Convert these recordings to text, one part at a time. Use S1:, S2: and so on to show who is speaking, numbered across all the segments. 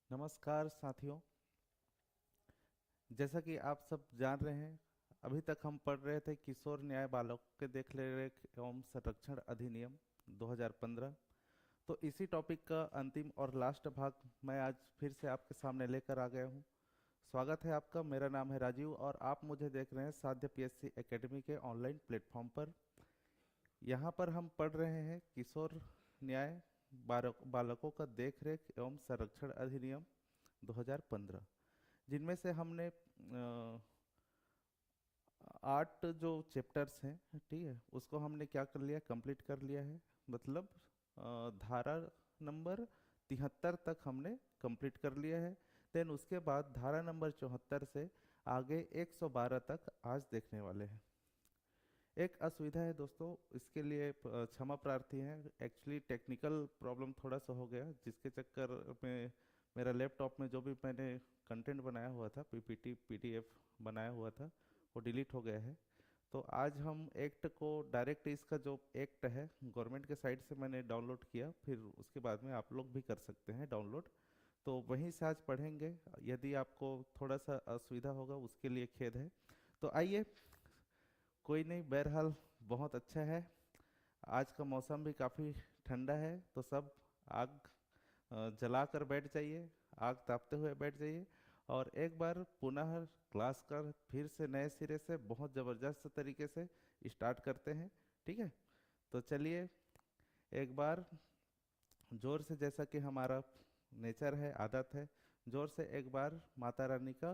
S1: नमस्कार साथियों। जैसा कि आप सब जान रहे हैं, अभी तक हम पढ़ रहे थे किशोर न्याय बालक के देखरेख एवं संरक्षण अधिनियम 2015। तो इसी टॉपिक का अंतिम और लास्ट भाग मैं आज फिर से आपके सामने लेकर आ गया हूं। स्वागत है आपका। मेरा नाम है राजीव और आप मुझे देख रहे हैं साध्य पीएससी एकेडमी के ऑनलाइन प्लेटफॉर्म पर। यहाँ पर हम पढ़ रहे हैं किशोर न्याय बालकों का देखरेख एवं संरक्षण अधिनियम 2015, जिनमें से हमने 8 जो चैप्टर्स हैं, ठीक है, उसको हमने क्या कर लिया, कंप्लीट कर लिया है। मतलब धारा नंबर 73 तक हमने कंप्लीट कर लिया है। देन उसके बाद धारा नंबर 74 से आगे 112 तक आज देखने वाले हैं। एक असुविधा है दोस्तों, इसके लिए क्षमा प्रार्थी हैं। एक्चुअली टेक्निकल प्रॉब्लम थोड़ा सा हो गया, जिसके चक्कर में मेरा लैपटॉप में जो भी मैंने कंटेंट बनाया हुआ था, पीपीटी पीडीएफ बनाया हुआ था, वो डिलीट हो गया है। तो आज हम एक्ट को डायरेक्ट, इसका जो एक्ट है गवर्नमेंट के साइड से मैंने डाउनलोड किया, फिर उसके बाद में आप लोग भी कर सकते हैं डाउनलोड। तो वहीं से आज पढ़ेंगे। यदि आपको थोड़ा सा असुविधा होगा उसके लिए खेद है। तो आइए, कोई नहीं, बहरहाल बहुत अच्छा है। आज का मौसम भी काफ़ी ठंडा है, तो सब आग जला कर बैठ जाइए, आग तापते हुए बैठ जाइए। और एक बार पुनः क्लास का फिर से नए सिरे से बहुत ज़बरदस्त तरीके से स्टार्ट करते हैं। ठीक है, तो चलिए एक बार जोर से, जैसा कि हमारा नेचर है, आदत है, जोर से एक बार माता रानी का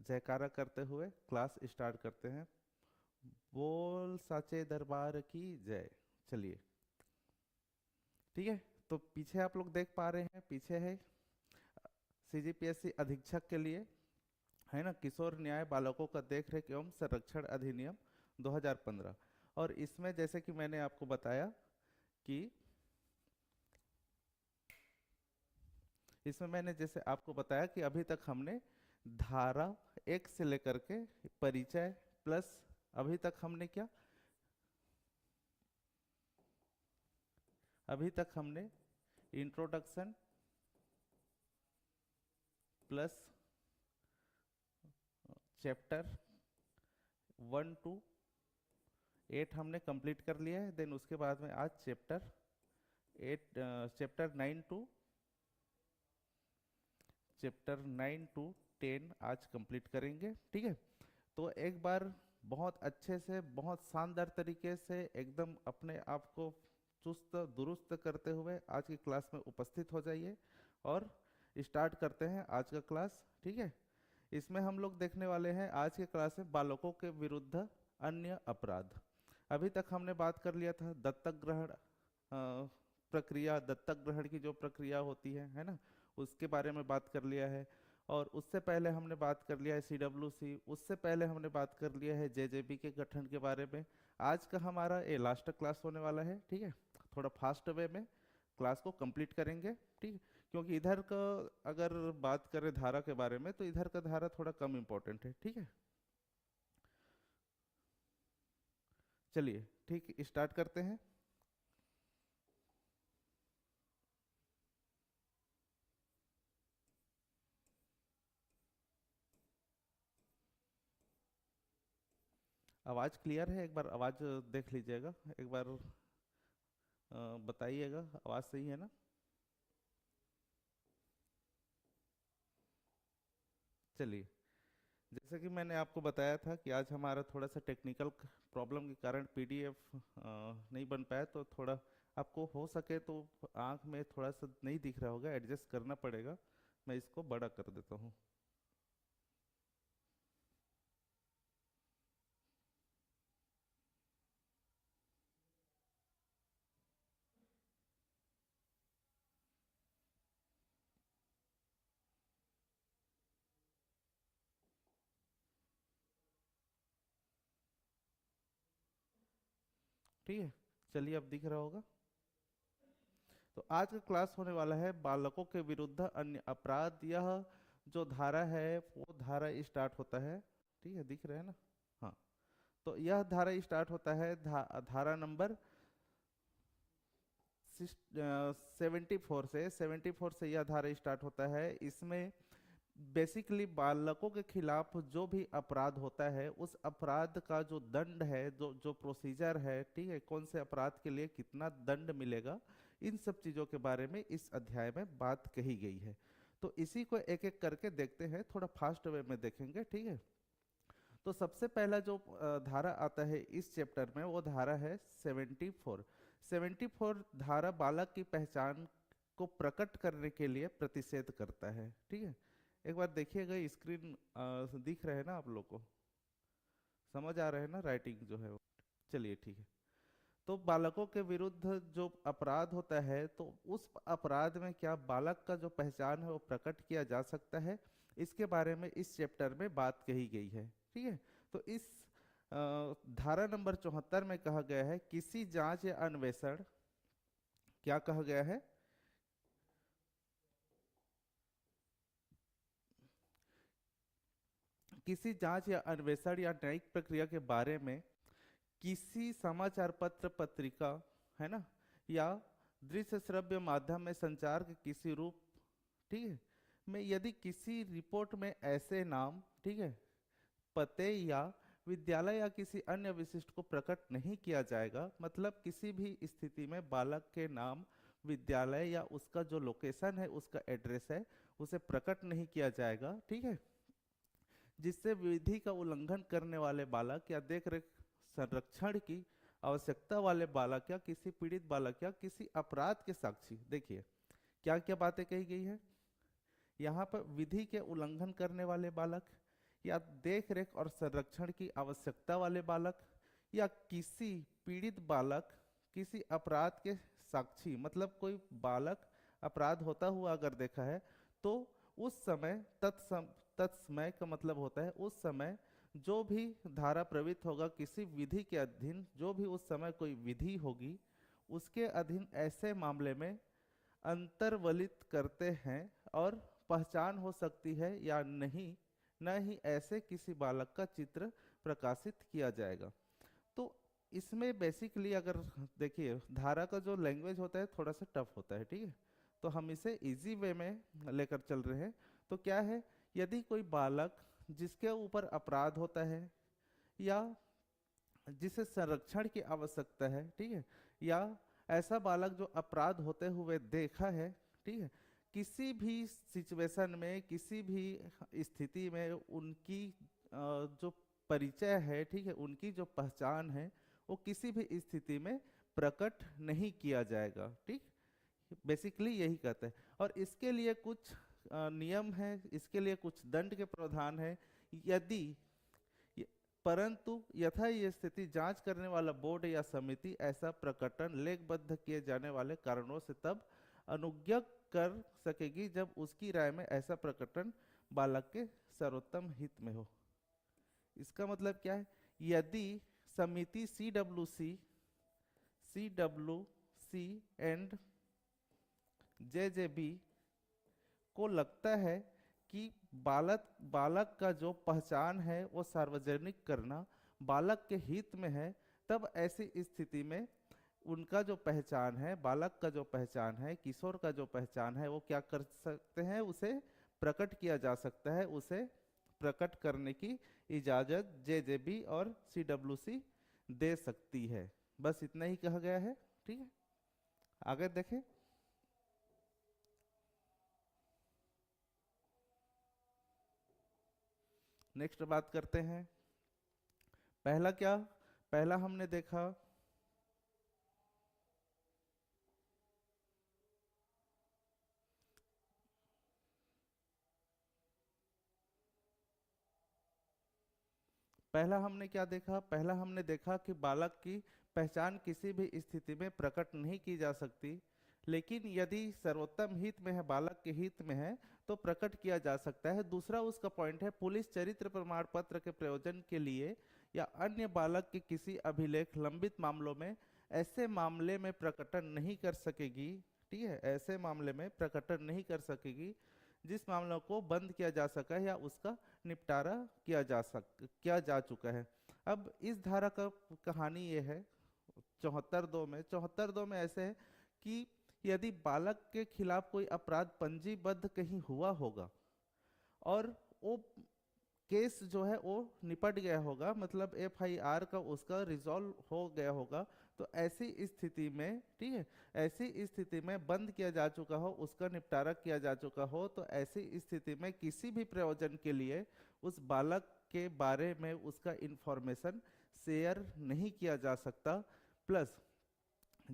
S1: जयकारा करते हुए क्लास स्टार्ट करते हैं। बोल साचे दरबार की जय। चलिए, ठीक है। तो पीछे आप लोग देख पा रहे हैं, पीछे है सीजीपीएससी अधीक्षक के लिए, है ना, किशोर न्याय बालकों का देखरेख एवं संरक्षण अधिनियम 2015। और इसमें जैसे कि मैंने आपको बताया कि इसमें मैंने जैसे आपको बताया कि अभी तक हमने धारा 1 से लेकर के परिचय प्लस, अभी तक हमने क्या, अभी तक हमने इंट्रोडक्शन प्लस चैप्टर 1 to 8 हमने कंप्लीट कर लिया है। देन उसके बाद में आज चैप्टर 9 to 10 आज कंप्लीट करेंगे। ठीक है, तो एक बार बहुत अच्छे से, बहुत शानदार तरीके से, एकदम अपने आप को चुस्त दुरुस्त करते हुए आज की क्लास में उपस्थित हो जाइए और स्टार्ट करते हैं आज का क्लास। ठीक है, इसमें हम लोग देखने वाले हैं आज के क्लास में बालकों के विरुद्ध अन्य अपराध। अभी तक हमने बात कर लिया था दत्तक ग्रहण प्रक्रिया, दत्तक ग्रहण की जो प्रक्रिया होती है ना, उसके बारे में बात कर लिया है। और उससे पहले हमने बात कर लिया है सीडब्ल्यूसी, उससे पहले हमने बात कर लिया है जेजेबी के गठन के बारे में। आज का हमारा ये लास्ट क्लास होने वाला है। ठीक है, थोड़ा फास्ट वे में क्लास को कंप्लीट करेंगे। ठीक है, क्योंकि इधर का अगर बात करें धारा के बारे में, तो इधर का धारा थोड़ा कम इम्पोर्टेंट है। ठीक है, चलिए ठीक, स्टार्ट करते हैं। आवाज़ क्लियर है? एक बार आवाज़ देख लीजिएगा, एक बार बताइएगा आवाज़ सही है ना। चलिए, जैसे कि मैंने आपको बताया था कि आज हमारा थोड़ा सा टेक्निकल प्रॉब्लम के कारण पीडीएफ नहीं बन पाया, तो थोड़ा आपको हो सके तो आंख में थोड़ा सा नहीं दिख रहा होगा, एडजस्ट करना पड़ेगा। मैं इसको बड़ा कर देता हूँ। ठीक है, चलिए अब दिख रहा होगा। तो आज का क्लास होने वाला है बालकों के विरुद्ध अन्य अपराध। यह जो धारा है वो धारा स्टार्ट होता है, ठीक है, दिख रहा है ना। हाँ, तो यह धारा स्टार्ट होता है धारा नंबर 74 से यह धारा स्टार्ट होता है। इसमें बेसिकली बालकों के खिलाफ जो भी अपराध होता है उस अपराध का जो दंड है, जो जो प्रोसीजर है, ठीक है, कौन से अपराध के लिए कितना दंड मिलेगा, इन सब चीजों के बारे में इस अध्याय में बात कही गई है। तो इसी को एक एक करके देखते हैं, थोड़ा फास्ट वे में देखेंगे, ठीक है। तो सबसे पहला जो धारा आता है इस चैप्टर में वो धारा है 74। 74 धारा बालक की पहचान को प्रकट करने के लिए प्रतिषेध करता है, ठीक है। एक बार देखिएगा, स्क्रीन दिख रहे हैं ना आप लोग को, समझ आ रहे हैं ना राइटिंग जो है वो? चलिए ठीक है। तो बालकों के विरुद्ध जो अपराध होता है तो उस अपराध में क्या बालक का जो पहचान है वो प्रकट किया जा सकता है, इसके बारे में इस चैप्टर में बात कही गई है, ठीक है। तो इस धारा नंबर 74 में कहा गया है किसी जांच या अन्वेषण, क्या कहा गया है, किसी जांच या अन्वेषण या न्यायिक प्रक्रिया के बारे में किसी समाचार पत्र, पत्रिका, है ना, या दृश्य श्रव्य माध्यम में संचार के किसी रूप, ठीक है, में यदि किसी रिपोर्ट में ऐसे नाम, ठीक है, पते या विद्यालय या किसी अन्य विशिष्ट को प्रकट नहीं किया जाएगा, मतलब किसी भी स्थिति में बालक के नाम, विद्यालय या उसका जो लोकेशन है, उसका एड्रेस है, उसे प्रकट नहीं किया जाएगा, ठीक है, जिससे विधि का उल्लंघन करने वाले बालक या देख रेख संरक्षण की आवश्यकता वाले बालक या किसी पीड़ित बालक या किसी अपराध के साक्षी, देखिए क्या क्या बातें कही गई है यहाँ पर, विधि के उल्लंघन करने वाले बालक या देख रेख और संरक्षण की आवश्यकता वाले बालक या किसी पीड़ित बालक, किसी अपराध के साक्षी, मतलब कोई बालक अपराध होता हुआ अगर देखा है तो उस समय तत्समय का मतलब होता है उस समय जो भी धारा प्रवृत्त होगा किसी विधि के अधीन, जो भी उस समय कोई विधि होगी उसके अधीन ऐसे मामले में अंतर्वलित करते हैं और पहचान हो सकती है या नहीं, न ही ऐसे किसी बालक का चित्र प्रकाशित किया जाएगा। तो इसमें बेसिकली अगर देखिए धारा का जो लैंग्वेज होता है थोड़ा सा टफ होता है, ठीक है, तो हम इसे इजी वे में लेकर चल रहे हैं। तो क्या है, यदि कोई बालक जिसके ऊपर अपराध होता है या जिसे संरक्षण की आवश्यकता है, ठीक है, या ऐसा बालक जो अपराध होते हुए देखा है, ठीक है, किसी भी सिचुएशन में, किसी भी स्थिति में उनकी जो परिचय है, ठीक है, उनकी जो पहचान है वो किसी भी स्थिति में प्रकट नहीं किया जाएगा, ठीक, बेसिकली यही कहते हैं। और इसके लिए कुछ नियम है, इसके लिए कुछ दंड के प्रावधान है, यदि परंतु यथा ये स्थिति जांच करने वाला बोर्ड या समिति ऐसा प्रकटन लेखबद्ध किए जाने वाले कारणों से तब अनुज्ञा कर सकेगी जब उसकी राय में ऐसा प्रकटन बालक के सर्वोत्तम हित में हो। इसका मतलब क्या है, यदि समिति CWC एंड JJB को लगता है कि बालक का जो पहचान है वो सार्वजनिक करना बालक के हित में है, तब ऐसी स्थिति में उनका जो पहचान है, बालक का जो पहचान है, किशोर का जो पहचान है, वो क्या कर सकते हैं, उसे प्रकट किया जा सकता है, उसे प्रकट करने की इजाजत JJB और CWC दे सकती है। बस इतना ही कहा गया है, ठीक है। आगे देखें, नेक्स्ट बात करते हैं। पहला क्या, पहला हमने देखा पहला हमने क्या देखा, पहला हमने देखा कि बालक की पहचान किसी भी स्थिति में प्रकट नहीं की जा सकती, लेकिन यदि सर्वोत्तम हित में है, बालक के हित में है, तो प्रकट किया जा सकता है। दूसरा उसका पॉइंट है, पुलिस चरित्र प्रमाण पत्र के प्रयोजन के लिए या अन्य बालक के किसी अभिलेख लंबित मामलों में ऐसे मामले में प्रकटन नहीं कर सकेगी, ठीक है, ऐसे मामले में प्रकटन नहीं कर सकेगी जिस मामलों को बंद किया जा सका है या उसका निपटारा किया जा चुका है। अब इस धारा का कहानी ये है 74(2) में ऐसे है कि यदि बालक के खिलाफ कोई अपराध पंजीबद्ध कहीं हुआ होगा और वो केस जो है वो निपट गया होगा, मतलब एफआईआर का उसका रिजॉल्व हो गया होगा, तो ऐसी स्थिति में, ठीक है, ऐसी स्थिति में बंद किया जा चुका हो, उसका निपटारा किया जा चुका हो, तो ऐसी स्थिति में किसी भी प्रयोजन के लिए उस बालक के बारे में उसका इंफॉर्मेशन शेयर नहीं किया जा सकता। प्लस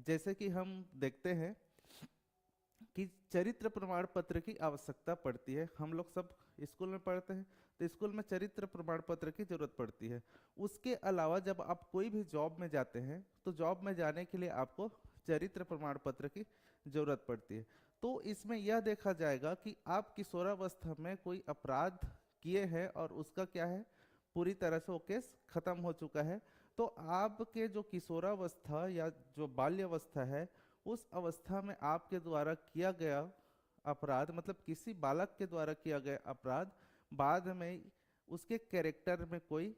S1: जैसे कि हम देखते हैं कि चरित्र प्रमाण पत्र की आवश्यकता पड़ती है, हम लोग सब स्कूल में पढ़ते हैं, तो स्कूल में चरित्र प्रमाण पत्र की जरूरत पड़ती है। उसके अलावा जब आप कोई भी जॉब में जाते हैं तो जॉब में जाने के लिए आपको चरित्र प्रमाण पत्र की जरूरत पड़ती है। तो इसमें यह देखा जाएगा कि आप किशोरावस्था में कोई अपराध किए हैं और उसका क्या है, पूरी तरह से वो केस खत्म हो चुका है, तो आपके जो किशोरावस्था या जो बाल्यावस्था है उस अवस्था में आपके द्वारा किया गया अपराध, मतलब किसी बालक के द्वारा किया गया अपराध बाद में उसके कैरेक्टर में कोई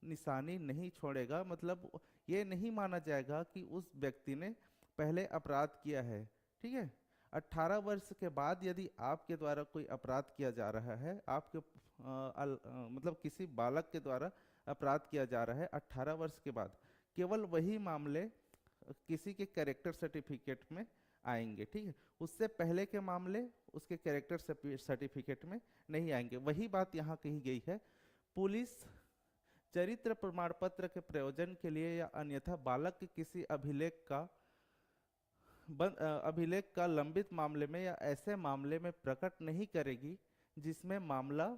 S1: निशानी नहीं छोड़ेगा, मतलब ये नहीं माना जाएगा कि उस व्यक्ति ने पहले अपराध किया है। ठीक है, 18 वर्ष के बाद यदि आपके द्वारा कोई अपराध किया जा रहा है, आपके मतलब किसी बालक के द्वारा अपराध किया जा रहा है 18 वर्ष के बाद, केवल वही मामले किसी के कैरेक्टर सर्टिफिकेट में आएंगे। ठीक है, उससे पहले के मामले उसके कैरेक्टर सर्टिफिकेट में नहीं आएंगे। वही बात यहाँ कही गई है। पुलिस चरित्र प्रमाण पत्र के प्रयोजन के लिए या अन्यथा बालक के किसी अभिलेख का लंबित मामले में या ऐसे मामले में प्रकट नहीं करेगी जिसमें मामला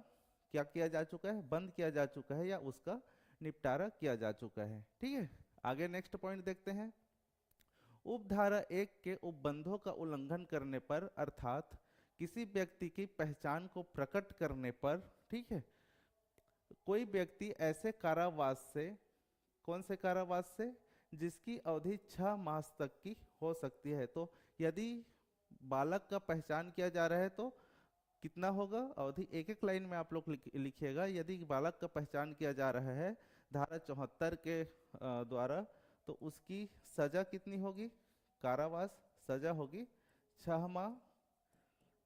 S1: क्या किया जा चुका है, बंद किया जा चुका है या उसका निपटारा किया जा चुका है। ठीक है, आगे नेक्स्ट पॉइंट देखते हैं। उपधारा 1 के उपबंधों का उल्लंघन करने पर अर्थात किसी व्यक्ति की पहचान को प्रकट करने पर, ठीक है, कोई व्यक्ति ऐसे कारावास से, कौन से कारावास से, जिसकी अवधि 6 मास तक की हो सकती है। तो यदि बालक का पहचान किया जा रहा है तो कितना होगा अवधि, एक एक लाइन में आप लोग लिखिएगा। यदि बालक का पहचान किया जा रहा है धारा 74 के द्वारा, तो उसकी सजा कितनी होगी, कारावास सजा होगी 6 माह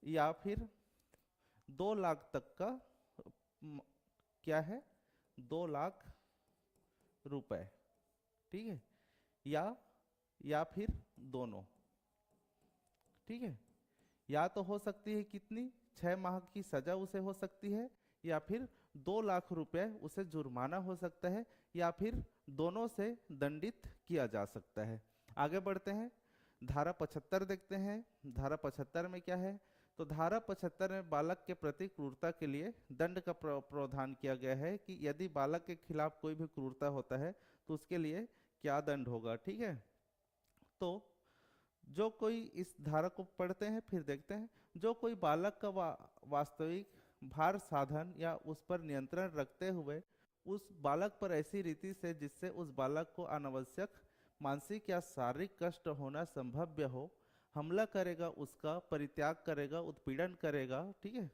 S1: या फिर 2 लाख तक का क्या है, 2 लाख रुपए। ठीक है, या फिर दोनों। ठीक है, या तो हो सकती है कितनी, 6 माह की सजा उसे हो सकती है, या फिर 2 लाख रुपए उसे जुर्माना हो सकता है, या फिर दोनों से दंडित किया जा सकता है। आगे बढ़ते हैं, धारा 75 देखते हैं। धारा 75 में क्या है, तो धारा 75 में बालक के प्रति क्रूरता के लिए दंड का प्रावधान किया गया है कि यदि बालक के खिलाफ कोई भी क्रूरता होता है तो उसके लिए क्या दंड होगा। ठीक है, तो जो कोई, इस धारा को पढ़ते हैं फिर देखते हैं। जो कोई बालक का वास्तविक भार साधन या उस पर नियंत्रण रखते हुए उस बालक पर ऐसी रीति से जिससे उस बालक को अनावश्यक मानसिक या शारीरिक कष्ट होना संभव्य हो, हमला करेगा, उसका परित्याग करेगा, उत्पीड़न करेगा, ठीक है,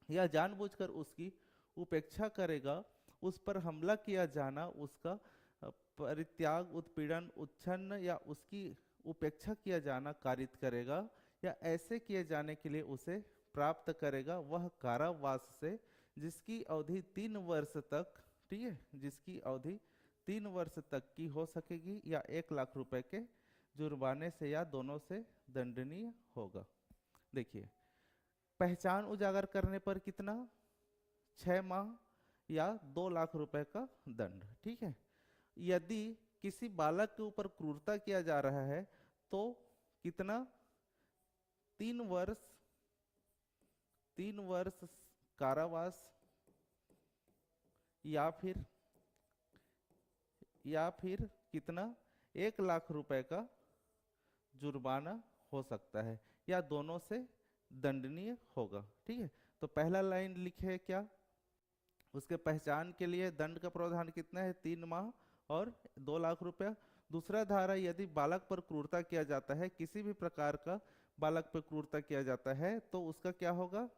S1: या जानबूझकर उसकी उपेक्षा करेगा, उस पर हमला किया जाना, उसका परित्याग, उत्पीड़न, उच्छन्न या उसकी उपेक्षा किया जाना कारित करेगा, या ऐसे किए जाने के लिए उसे प्राप्त करेगा, वह कारावास से जिसकी अवधि 3 वर्ष तक, ठीक है, जिसकी अवधि 3 वर्ष तक की हो सकेगी, या 1 लाख रुपए के जुर्माने से या दोनों से दंडनीय होगा। देखिए, पहचान उजागर करने पर कितना, 6 माह या 2 लाख रुपए का दंड। ठीक है, यदि किसी बालक के ऊपर क्रूरता किया जा रहा है तो कितना, 3 वर्ष कारावास या फिर कितना, 1 लाख रुपए का जुर्माना हो सकता है, या दोनों से दंडनीय होगा। ठीक है, तो पहला लाइन लिखे क्या, उसके पहचान के लिए दंड का प्रावधान कितना है, 3 माह और 2 लाख रुपया। दूसरा धारा, यदि बालक पर क्रूरता किया जाता है, किसी भी प्रकार का बालक पर क्रूरता किया जाता है, तो उसका क्या होगा,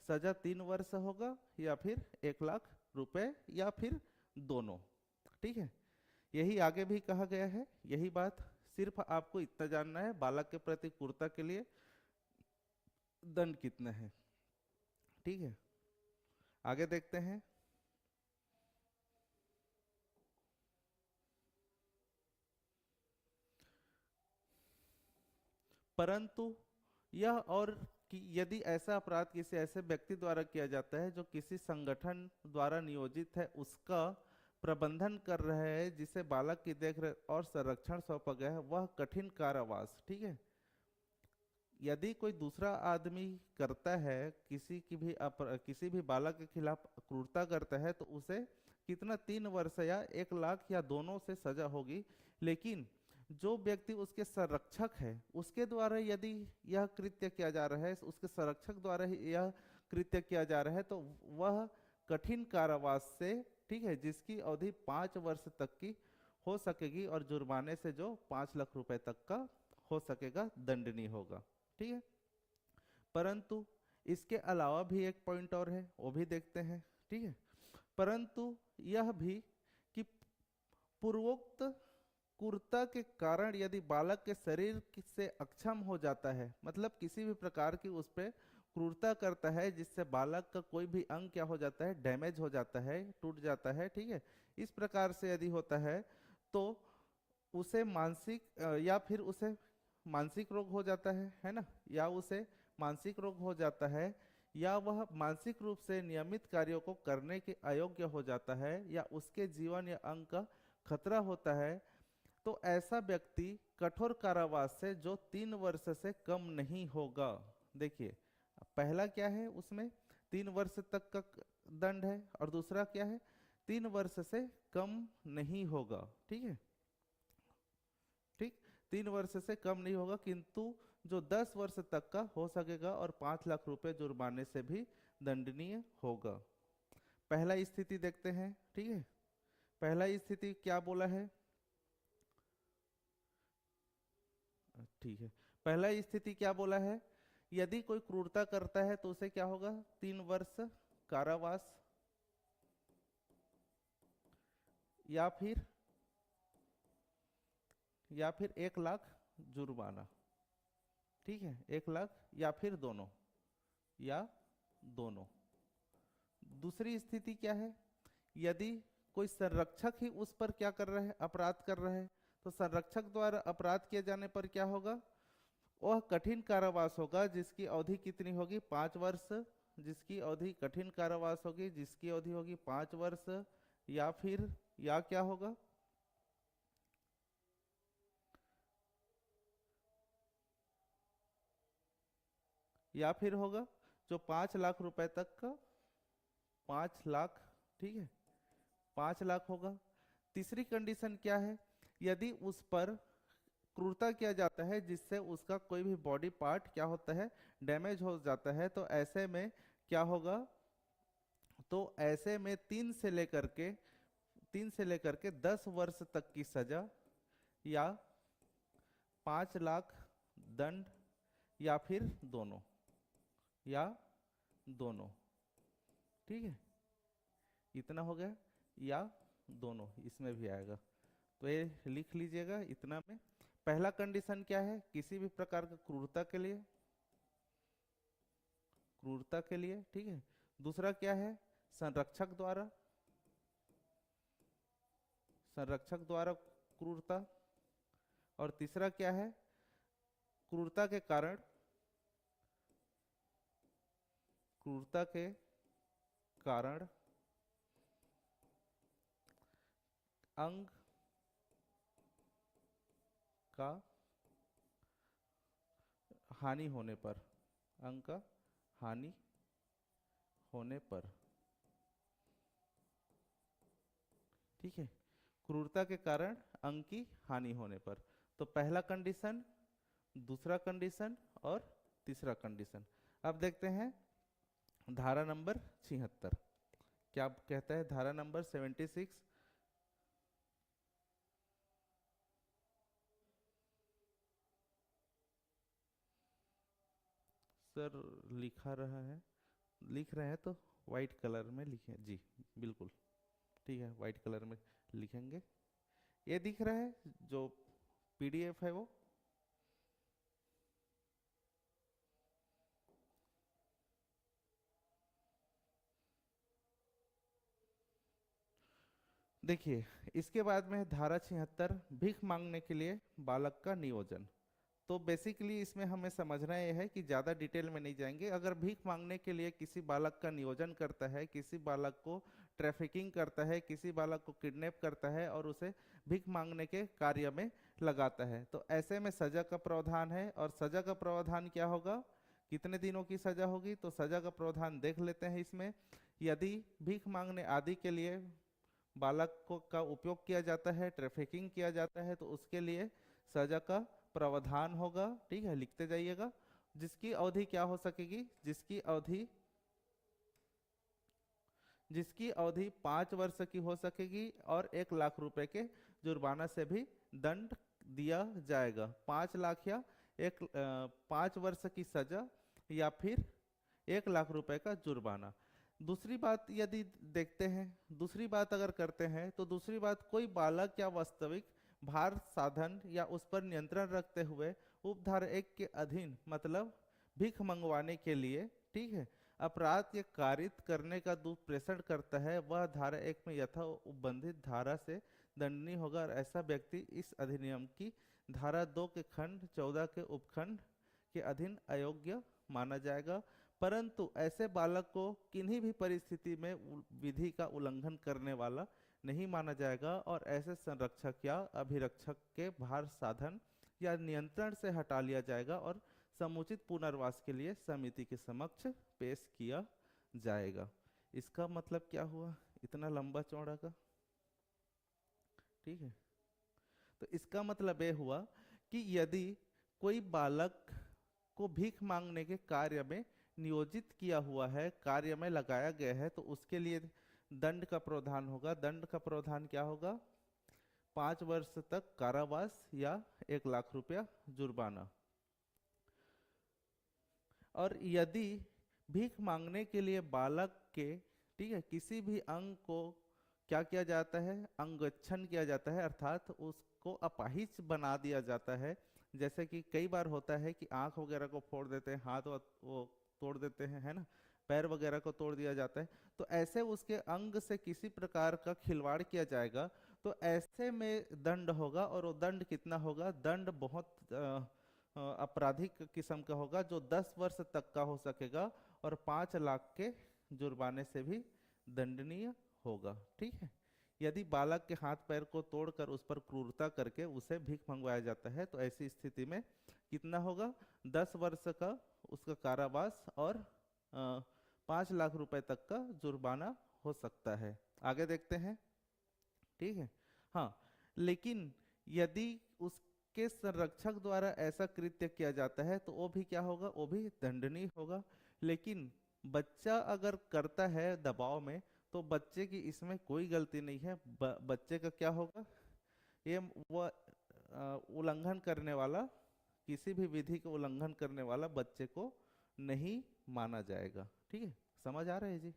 S1: सजा 3 वर्ष होगा, या फिर 1 लाख रुपए, या फिर दोनों। ठीक है, यही आगे भी कहा गया है, यही बात सिर्फ आपको इतना जानना है बालक के प्रति क्रूरता के लिए दंड कितना है। ठीक है, आगे देखते हैं। परंतु यह और कि यदि ऐसा अपराध किसी ऐसे व्यक्ति द्वारा किया जाता है जो किसी संगठन द्वारा नियोजित है, उसका प्रबंधन कर रहे हैं, जिसे बालक की देखरेख और संरक्षण सौंपा गया है, वह कठिन कारावास। ठीक है, यदि कोई दूसरा आदमी करता है किसी भी बालक के खिलाफ क्रूरता करता है तो उसे कितना 3 वर्ष या 1 लाख या दोनों से सजा होगी। लेकिन जो व्यक्ति उसके संरक्षक है उसके द्वारा यदि यह कृत्य किया जा रहा है, उसके संरक्षक द्वारा ही यह कृत्य किया जा रहा है, तो वह कठिन कारावास से, ठीक है, जिसकी अवधि 5 वर्ष तक की हो सकेगी और जुर्माने से जो 5 लाख रुपए तक का हो सकेगा दंडनीय होगा। ठीक है, परंतु इसके अलावा भी एक पॉइंट और है, वो भी देखते हैं। ठीक है, परंतु यह भी कि पूर्वोक्त क्रूरता के कारण यदि बालक के शरीर से अक्षम हो जाता है, मतलब किसी भी प्रकार की उस पर क्रूरता करता है जिससे बालक का कोई भी अंग क्या हो जाता है, डैमेज हो जाता है, टूट जाता है। ठीक है, इस प्रकार से यदि होता है तो उसे या फिर उसे मानसिक रोग हो जाता है ना, या उसे मानसिक रोग हो जाता है, या वह मानसिक रूप से नियमित कार्यों को करने के अयोग्य हो जाता है, या उसके जीवन या अंग का खतरा होता है, तो ऐसा व्यक्ति कठोर कारावास से जो 3 वर्ष से कम नहीं होगा। देखिए, पहला क्या है, उसमें 3 वर्ष तक का दंड है, और दूसरा क्या है, 3 वर्ष से कम नहीं होगा। ठीक है, ठीक, 3 वर्ष से कम नहीं होगा, किंतु जो 10 वर्ष तक का हो सकेगा और 5 लाख रुपए जुर्माने से भी दंडनीय होगा। पहला स्थिति देखते हैं। ठीक है, पहला स्थिति क्या बोला है, ठीक है, पहला स्थिति क्या बोला है, यदि कोई क्रूरता करता है तो उसे क्या होगा, 3 वर्ष कारावास या फिर 1 लाख जुर्माना। ठीक है, 1 लाख या फिर दोनों, या दोनों। दूसरी स्थिति क्या है, यदि कोई संरक्षक ही उस पर क्या कर रहा है, अपराध कर रहा है, तो संरक्षक द्वारा अपराध किए जाने पर क्या होगा, वह कठिन कारावास होगा, जिसकी अवधि कितनी होगी, 5 वर्ष, जिसकी अवधि कठिन कारावास होगी, जिसकी अवधि होगी 5 वर्ष, या क्या होगा, या फिर होगा जो 5 लाख रुपए तक का, 5 लाख। ठीक है, 5 लाख होगा। तीसरी कंडीशन क्या है, यदि उस पर क्रूरता किया जाता है जिससे उसका कोई भी बॉडी पार्ट क्या होता है, डैमेज हो जाता है, तो ऐसे में क्या होगा, तो ऐसे में 3 से लेकर के 10 वर्ष तक की सजा, या 5 लाख दंड, या फिर दोनों, या दोनों। ठीक है, इतना हो गया, या दोनों इसमें भी आएगा, तो ये लिख लीजिएगा इतना में। पहला कंडीशन क्या है, किसी भी प्रकार का क्रूरता के लिए। ठीक है, दूसरा क्या है, संरक्षक द्वारा क्रूरता, और तीसरा क्या है, क्रूरता के कारण अंग का हानि होने पर, अंग का हानि होने पर। ठीक है, क्रूरता के कारण अंग की हानि होने पर। तो पहला कंडीशन, दूसरा कंडीशन और तीसरा कंडीशन। अब देखते हैं धारा नंबर 76 क्या कहता है। धारा नंबर 76, सर लिख रहे हैं तो वाइट कलर में लिखें जी, बिल्कुल ठीक है, वाइट कलर में लिखेंगे। ये दिख रहा है जो PDF है वो। देखिए, इसके बाद में है धारा 76, भीख मांगने के लिए बालक का नियोजन। तो बेसिकली इसमें हमें समझना ये है कि ज़्यादा डिटेल में नहीं जाएंगे। अगर भीख मांगने के लिए किसी बालक का नियोजन करता है, किसी बालक को ट्रैफिकिंग करता है, किसी बालक को किडनैप करता है और उसे भीख मांगने के कार्य में लगाता है, तो ऐसे में सजा का प्रावधान है। और सजा का प्रावधान क्या होगा, कितने दिनों की सजा होगी, तो सजा का प्रावधान देख लेते हैं इसमें। यदि भीख मांगने आदि के लिए बालक को का उपयोग किया जाता है, ट्रैफिकिंग किया जाता है, तो उसके लिए सजा का प्रावधान होगा। ठीक है, लिखते जाइएगा। जिसकी अवधि क्या हो सकेगी, जिसकी अवधि 5 वर्ष की हो सकेगी और 1 लाख रुपए के जुर्माना से भी दंड दिया जाएगा। 5 लाख या 5 वर्ष की सजा या फिर 1 लाख रुपए का जुर्माना। दूसरी बात यदि देखते हैं, दूसरी बात अगर करते हैं, तो दूसरी बात, कोई बालक या वास्तविक भार साधन या उस पर नियंत्रण रखते हुए उपधारा 1 के अधीन मतलब भीख मंगवाने के लिए, ठीक है, अपराध या कारित करने का दुष्प्रेषण करता है, वह धारा 1 में यथा उपबंधित धारा से दंडनीय होगा। और ऐसा व्यक्ति इस अधिनियम की धारा 2 के खंड 14 के उपखंड के अधीन अयोग्य माना जाएगा। परंतु ऐसे बालक को किन्हीं भी परिस्थिति में विधि का उल्लंघन करने वाला नहीं माना जाएगा और ऐसे संरक्षक या अभिरक्षक के भार साधन या नियंत्रण से हटा लिया जाएगा और समुचित पुनर्वास के लिए समिति के समक्ष पेश किया जाएगा। इसका मतलब क्या हुआ, इतना लंबा चौड़ा का, ठीक है। तो इसका मतलब ये हुआ कि यदि कोई बालक को भीख मांगने के कार्य में नियोजित किया हुआ है, कार्य में लगाया गया है, तो उसके लिए दंड का प्रावधान होगा। दंड का प्रावधान क्या होगा, 5 वर्ष तक कारावास या 1 लाख रुपया जुर्माना। और यदि भीख मांगने के लिए बालक के, ठीक है, किसी भी अंग को क्या किया जाता है, अंगच्छन किया जाता है, अर्थात उसको अपाहिज बना दिया जाता है। जैसे कि कई बार होता है कि आंख वगैरह को फोड़ देते हैं, हाथ वो तोड़ देते हैं, है ना, पैर वगैरह को तोड़ दिया जाता है, तो ऐसे उसके अंग से किसी प्रकार का खिलवाड़ किया जाएगा, तो ऐसे में दंड होगा। और वो दंड कितना होगा, दंड बहुत आपराधिक किस्म का होगा, जो 10 वर्ष तक का हो सकेगा और 5 लाख के जुर्माने से भी दंडनीय होगा। ठीक है, यदि बालक के हाथ पैर को तोड़कर उस पर क्रूरता करके उसे भीख मंगवाया जाता है, तो ऐसी स्थिति में कितना होगा, 10 वर्ष का उसका कारावास और 5 लाख रुपए तक का जुर्माना हो सकता है। आगे देखते हैं, ठीक है। हाँ, लेकिन यदि उसके संरक्षक द्वारा ऐसा कृत्य किया जाता है तो वो भी क्या होगा, वो भी दंडनीय होगा। लेकिन बच्चा अगर करता है दबाव में, तो बच्चे की इसमें कोई गलती नहीं है। बच्चे का क्या होगा, ये वो उल्लंघन करने वाला, किसी भी विधि का उल्लंघन करने वाला बच्चे को नहीं माना जाएगा। ठीक है, समझ आ रहा है जी?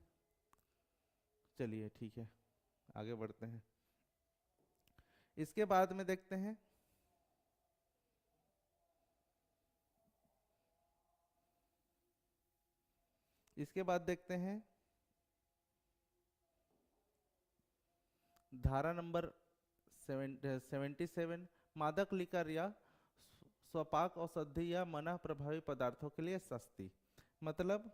S1: चलिए ठीक है, आगे बढ़ते हैं। इसके बाद में देखते हैं, इसके बाद देखते हैं धारा नंबर 77, मादक लिकर या स्वपाक औषधि या मना प्रभावी पदार्थों के लिए सस्ती। मतलब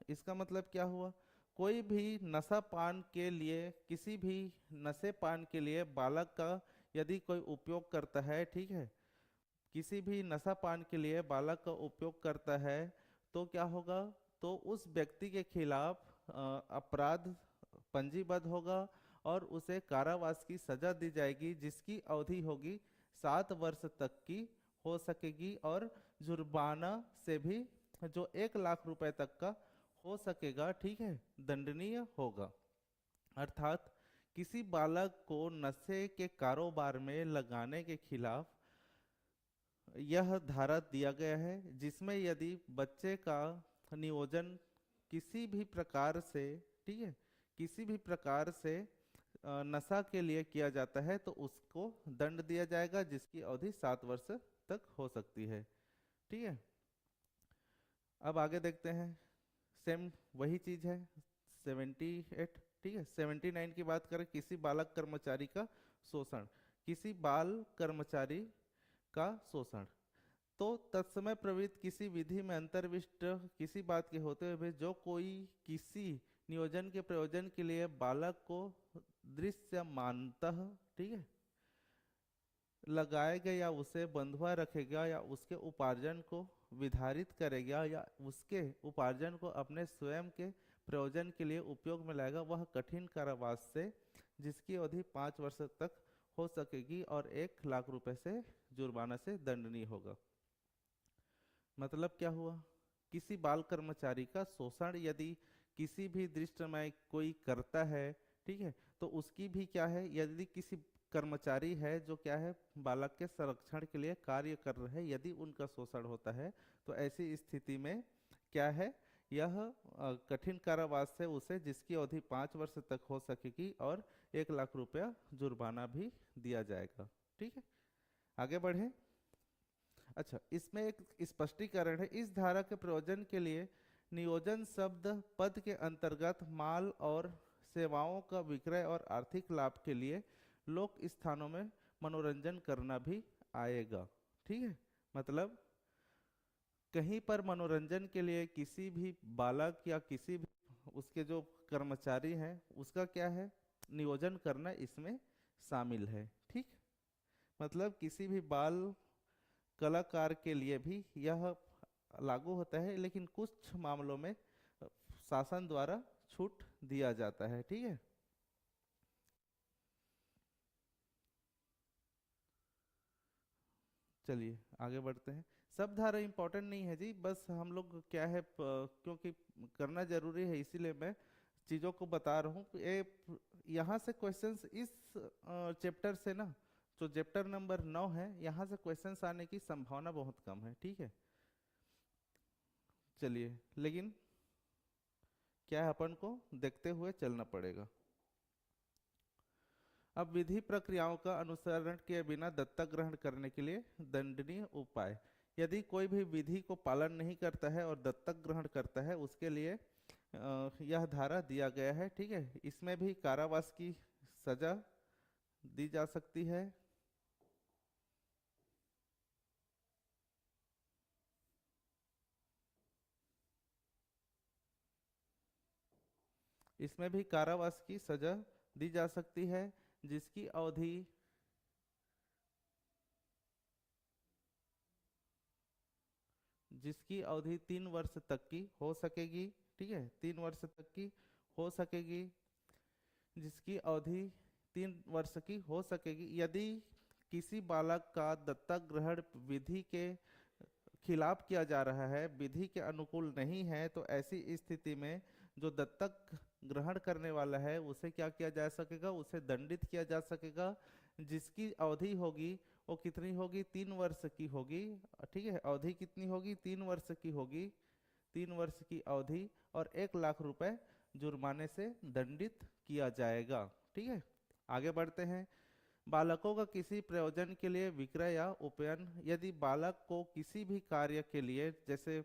S1: इसका मतलब क्या हुआ, कोई भी नशा पान के लिए, किसी भी नशे पान के लिए बालक का यदि कोई उपयोग करता है, ठीक है, किसी भी नशा पान के लिए बालक का उपयोग करता है, तो क्या होगा, तो उस व्यक्ति के खिलाफ अपराध पंजीबद्ध होगा और उसे कारावास की सजा दी जाएगी, जिसकी अवधि होगी 7 वर्ष तक की हो सकेगी और जुर्माना से भी जो 1 लाख रुपए तक का हो सकेगा, ठीक है, दंडनीय होगा। अर्थात किसी बालक को नशे के कारोबार में लगाने के खिलाफ यह धारा दिया गया है, जिसमें यदि बच्चे का नियोजन किसी भी प्रकार से, ठीक है, किसी भी प्रकार से नशा के लिए किया जाता है तो उसको दंड दिया जाएगा, जिसकी अवधि 7 वर्ष तक हो सकती है। ठीक है, अब आगे देखते हैं। सेम वही चीज है, 78। ठीक है, 79 की बात करें, किसी बालक कर्मचारी का शोषण। किसी बाल कर्मचारी का शोषण तो तत्समय प्रवृत्त किसी विधि में अंतर्विष्ट किसी बात के होते हुए भी जो कोई किसी नियोजन के प्रयोजन के लिए बालक को दृश्य मानतः, ठीक है, लगाएगा या उसे बंधुआ रखेगा या उसके उपार्जन को विधारित करेगा या उसके उपार्जन को अपने स्वयं के प्रयोजन के लिए उपयोग में लाएगा, वह कठिन कारावास से जिसकी अवधि 5 वर्ष तक हो सकेगी और 1 लाख रुपए से जुर्माना से दंडनीय होगा। मतलब क्या हुआ, किसी बाल कर्मचारी का शोषण यदि किसी भी दृष्टमय कोई करता है, ठीक है, तो उसकी भी क्या है, यदि किसी कर्मचारी है जो क्या है बालक के संरक्षण के लिए कार्य कर रहे हैं, यदि उनका शोषण होता है तो ऐसी स्थिति में क्या है, यह कठिन कारावास से उसे जिसकी अवधि 5 वर्ष तक हो सकेगी और 1 लाख रुपया जुर्माना भी दिया जाएगा। ठीक है, आगे बढ़े। अच्छा, इसमें एक स्पष्टीकरण है, इस धारा के प्रयोजन के लिए नियोजन शब्द पद के अंतर्गत माल और सेवाओं का विक्रय और आर्थिक लाभ के लिए लोक स्थानों में मनोरंजन करना भी आएगा। ठीक है, मतलब कहीं पर मनोरंजन के लिए किसी भी बालक या किसी भी उसके जो कर्मचारी हैं उसका क्या है, नियोजन करना इसमें शामिल है। ठीक, मतलब किसी भी बाल कलाकार के लिए भी यह लागू होता है, लेकिन कुछ मामलों में शासन द्वारा छूट दिया जाता है। ठीक है, चलिए आगे बढ़ते हैं। सब धारा इंपॉर्टेंट नहीं है जी, बस हम लोग क्या है क्योंकि करना जरूरी है इसीलिए मैं चीज़ों को बता रहा हूँ। ये यहाँ से क्वेश्चंस इस चैप्टर से ना, जो चैप्टर नंबर 9 है, यहाँ से क्वेश्चंस आने की संभावना बहुत कम है। ठीक है, चलिए, लेकिन क्या है, अपन को देखते हुए चलना पड़ेगा। अब विधि प्रक्रियाओं का अनुसरण किए बिना दत्तक ग्रहण करने के लिए दंडनीय उपाय। यदि कोई भी विधि को पालन नहीं करता है और दत्तक ग्रहण करता है उसके लिए यह धारा दिया गया है। ठीक है, इसमें भी कारावास की सजा दी जा सकती है। इसमें भी कारावास की सजा दी जा सकती है जिसकी अवधि जिसकी अवधि 3 वर्ष तक की हो सकेगी। ठीक है, 3 वर्ष तक की हो सकेगी, जिसकी अवधि 3 वर्ष की हो सकेगी। यदि किसी बालक का दत्तक ग्रहण विधि के खिलाफ किया जा रहा है, विधि के अनुकूल नहीं है, तो ऐसी स्थिति में जो दत्तक ग्रहण करने वाला है उसे क्या किया जा सकेगा, उसे दंडित किया जा सकेगा, जिसकी अवधि होगी वो कितनी होगी, 3 वर्ष की होगी। ठीक है, अवधि कितनी होगी, 3 वर्ष की होगी, 3 वर्ष की अवधि, और 1 लाख रुपए जुर्माने से दंडित किया जाएगा। ठीक है, आगे बढ़ते हैं। बालकों का किसी प्रयोजन के लिए विक्रय या उपयन। यदि बालक को किसी भी कार्य के लिए, जैसे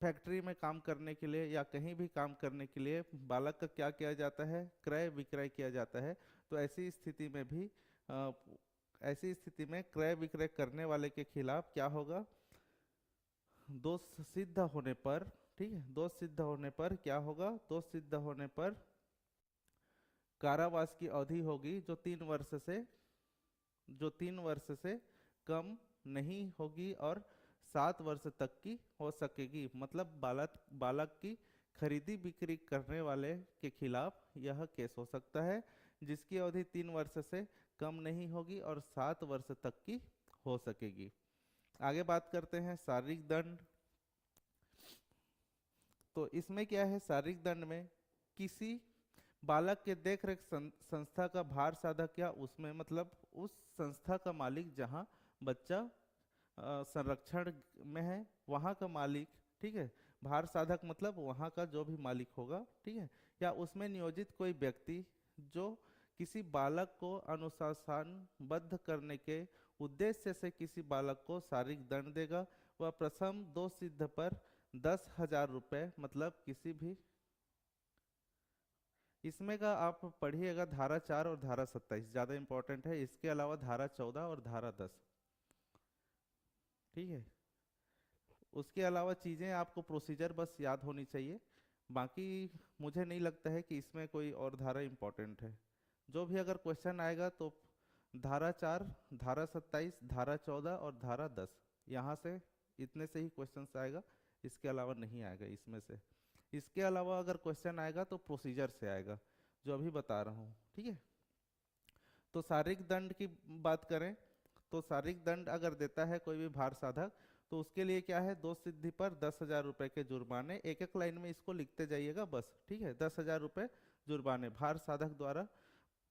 S1: फैक्ट्री में काम करने के लिए या कहीं भी काम करने के लिए बालक का क्या किया जाता है, क्रय विक्रय किया जाता है, तो ऐसी स्थिति में भी ऐसी स्थिति में क्रय विक्रय करने वाले के खिलाफ क्या होगा, दोष सिद्ध होने पर, ठीक है, दोष सिद्ध होने पर क्या होगा, दोष सिद्ध होने पर कारावास की अवधि होगी जो 3 वर्ष से कम नहीं होगी और 7 वर्ष तक की हो सकेगी। मतलब बालक की खरीदी बिक्री करने वाले के खिलाफ यह केस हो सकता है, जिसकी अवधि 3 वर्ष से कम नहीं होगी और 7 वर्ष तक की हो सकेगी। आगे बात करते हैं शारीरिक दंड। तो इसमें क्या है, शारीरिक दंड में किसी बालक के देखरेख संस्था का भार साधक या उसमें, मतलब उस संस्था का मालिक जहाँ बच्चा संरक्षण में है वहाँ का मालिक, ठीक है, भार साधक मतलब वहाँ का जो भी मालिक होगा, ठीक है, या उसमें नियोजित कोई व्यक्ति जो किसी बालक को अनुशासनबद्ध करने के उद्देश्य से किसी बालक को शारीरिक दंड देगा, वह प्रथम दोष सिद्ध पर 10,000 रुपये, मतलब किसी भी, इसमें का आप पढ़िएगा धारा 4 और धारा 27 ज़्यादा इंपॉर्टेंट है, इसके अलावा धारा 14 और धारा 10, ठीक है। उसके अलावा चीज़ें आपको प्रोसीजर बस याद होनी चाहिए, बाकी मुझे नहीं लगता है कि इसमें कोई और धारा इंपॉर्टेंट है। जो भी अगर क्वेश्चन आएगा तो धारा 4, धारा 27, धारा 14 और धारा 10, यहाँ से इतने से ही क्वेश्चन आएगा, इसके अलावा नहीं आएगा इसमें से। इसके अलावा अगर क्वेश्चन आएगा तो प्रोसीजर से आएगा, जो अभी बता रहा हूँ, ठीक है। तो शारीरिक दंड की बात करें तो शारीरिक दंड अगर देता है कोई भी भार साधक, तो उसके लिए क्या है, दोष सिद्धि पर 10,000 रुपये के जुर्माने, एक एक लाइन में इसको लिखते जाइएगा बस, ठीक है। 10,000 रुपये जुर्माने भार साधक द्वारा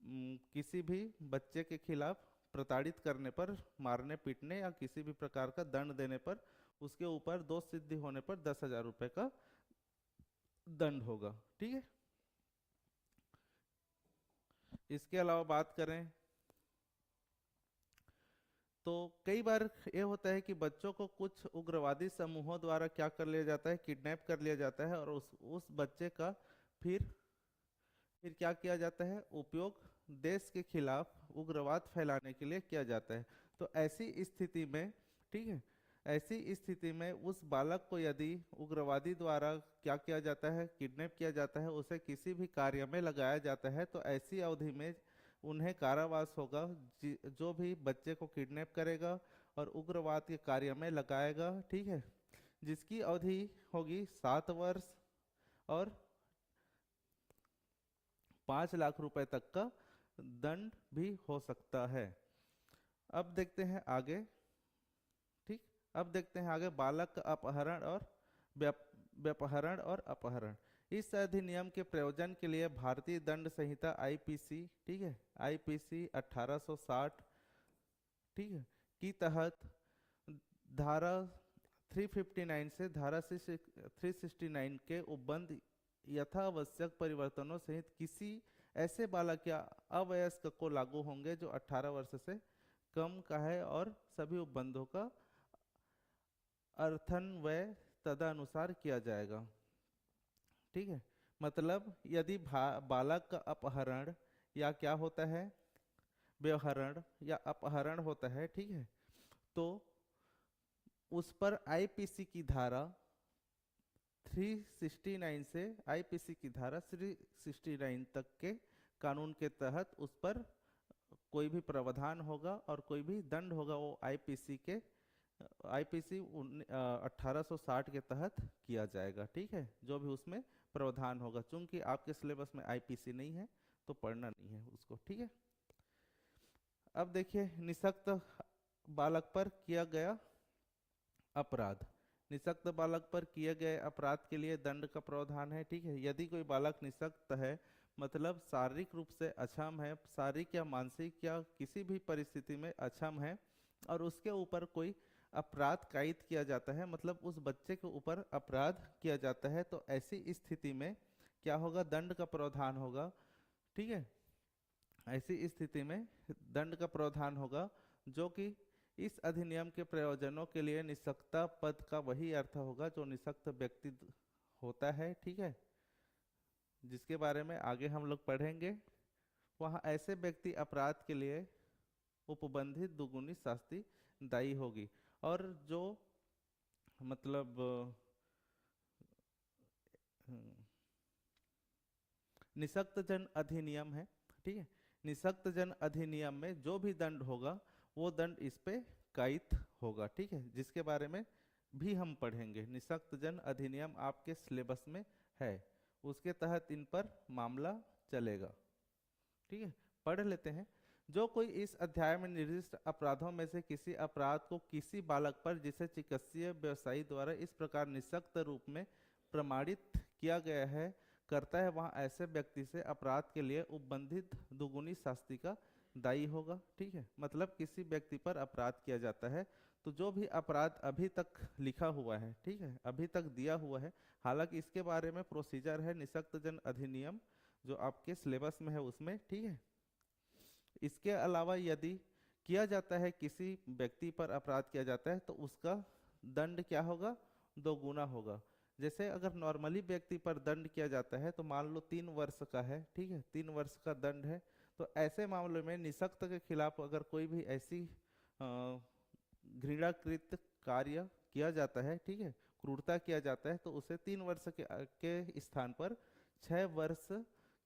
S1: किसी भी बच्चे के खिलाफ प्रताड़ित करने पर, मारने पीटने या किसी भी प्रकार का दंड देने पर, उसके ऊपर दोष सिद्धि होने पर 10,000 रुपये का दंड होगा, ठीक है। इसके अलावा बात करें तो कई बार ये होता है कि बच्चों को कुछ उग्रवादी समूहों द्वारा क्या कर लिया जाता है, किडनैप कर लिया जाता है, और उस बच्चे का फिर क्या किया जाता है, उपयोग देश के खिलाफ उग्रवाद फैलाने के लिए किया जाता है। तो ऐसी स्थिति में, ठीक है, ऐसी स्थिति में उस बालक को यदि उग्रवादी द्वारा क्या किया जाता है, किडनैप किया जाता है, उसे किसी भी कार्य में लगाया जाता है, तो ऐसी अवधि में उन्हें कारावास होगा। जो भी बच्चे को किडनैप करेगा और उग्रवाद के कार्य में लगाएगा, ठीक है, जिसकी अवधि होगी 7 वर्ष और 5 लाख रुपए तक का दंड भी हो सकता है। अब देखते हैं आगे, ठीक, अब देखते हैं आगे बालक का अपहरण और व्यपहरण और अपहरण। इस अधिनियम के प्रयोजन के लिए भारतीय दंड संहिता आईपीसी, ठीक है, आईपीसी 1860, ठीक है, की तहत धारा 359 से धारा 369 के उपबंध यथावश्यक परिवर्तनों सहित किसी ऐसे बालक या अवयस्क को लागू होंगे जो 18 वर्ष से कम का है, और सभी उपबंधों का अर्थन्वय तदनुसार किया जाएगा, ठीक है। मतलब यदि बालक का अपहरण या क्या होता है, व्यवहरण या अपहरण होता है, ठीक है, तो उस पर आईपीसी की धारा 369 से आईपीसी की धारा 369 तक के कानून के तहत उस पर कोई भी प्रावधान होगा और कोई भी दंड होगा, वो आईपीसी 1860 के तहत किया जाएगा, ठीक है, जो भी उसमें प्रावधान होगा। चूंकि आपके सिलेबस में आईपीसी नहीं है तो पढ़ना नहीं है उसको, ठीक है। अब देखिए निःशक्त बालक पर किया गया अपराध। निःशक्त बालक पर किए गए अपराध के लिए दंड का प्रावधान है, ठीक है। यदि कोई बालक निःशक्त है, मतलब शारीरिक रूप से अक्षम है, शारीरिक या मानसिक या किसी भी परिस्थिति में अक्षम है, और उसके ऊपर कोई अपराध कायित किया जाता है, मतलब उस बच्चे के ऊपर अपराध किया जाता है, तो ऐसी स्थिति में क्या होगा, दंड का प्रावधान होगा, ठीक है। ऐसी स्थिति में दंड का प्रावधान होगा, जो कि इस अधिनियम के प्रयोजनों के लिए निःशक्तता पद का वही अर्थ होगा जो निःशक्त व्यक्ति होता है, ठीक है, जिसके बारे में आगे हम लोग पढ़ेंगे। वहाँ ऐसे व्यक्ति अपराध के लिए उपबंधित दुगुनी शास्ति दायी होगी। और जो मतलब निःशक्त जन अधिनियम है, ठीक है, निःशक्त जन अधिनियम में जो भी दंड होगा वो दंड इस पे कायित होगा, ठीक है, जिसके बारे में भी हम पढ़ेंगे। निःशक्त जन अधिनियम आपके सिलेबस में है, उसके तहत इन पर मामला चलेगा, ठीक है। पढ़ लेते हैं। जो कोई इस अध्याय में निर्दिष्ट अपराधों में से किसी अपराध को किसी बालक पर जिसे चिकित्सीय व्यवसायी द्वारा इस प्रकार निःशक्त रूप में प्रमाणित किया गया है करता है, वहाँ ऐसे व्यक्ति से अपराध के लिए उपबंधित दुगुनी शास्ति का दायी होगा। ठीक है, मतलब किसी व्यक्ति पर अपराध किया जाता है तो जो भी अपराध अभी तक लिखा हुआ है, ठीक है, अभी तक दिया हुआ है, हालांकि इसके बारे में प्रोसीजर है निःशक्त जन अधिनियम जो आपके सिलेबस में है उसमें, ठीक है। इसके अलावा यदि किया जाता है, किसी व्यक्ति पर अपराध किया जाता है तो उसका दंड क्या होगा, 2 गुना होगा। जैसे अगर नॉर्मली व्यक्ति पर दंड किया जाता है तो मान लो 3 वर्ष का है, ठीक है, 3 वर्ष का दंड है, तो ऐसे मामले में निःशक्त के खिलाफ अगर कोई भी ऐसी घृणाकृत कार्य किया जाता है, ठीक है, क्रूरता किया जाता है, तो उसे 3 वर्ष के स्थान पर 6 वर्ष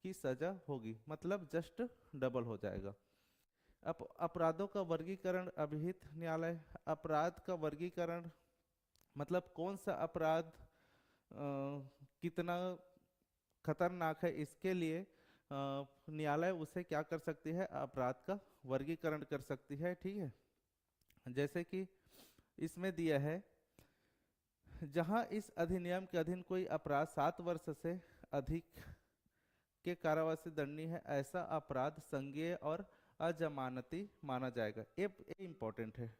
S1: की सजा होगी, मतलब जस्ट डबल हो जाएगा। अब अपराधों का वर्गीकरण, अभिहित न्यायालय अपराध का वर्गीकरण मतलब कौन सा अपराध कितना खतरनाक है, इसके लिए न्यायालय उसे क्या कर सकती है, अपराध का वर्गीकरण कर सकती है। ठीक है, जैसे कि इसमें दिया है, जहां इस अधिनियम के अधीन कोई अपराध 7 वर्ष से अधिक के कारावास से दंडनीय है, ऐसा अपराध संज्ञेय और अजमानती माना जाएगा। ये इम्पोर्टेंट है,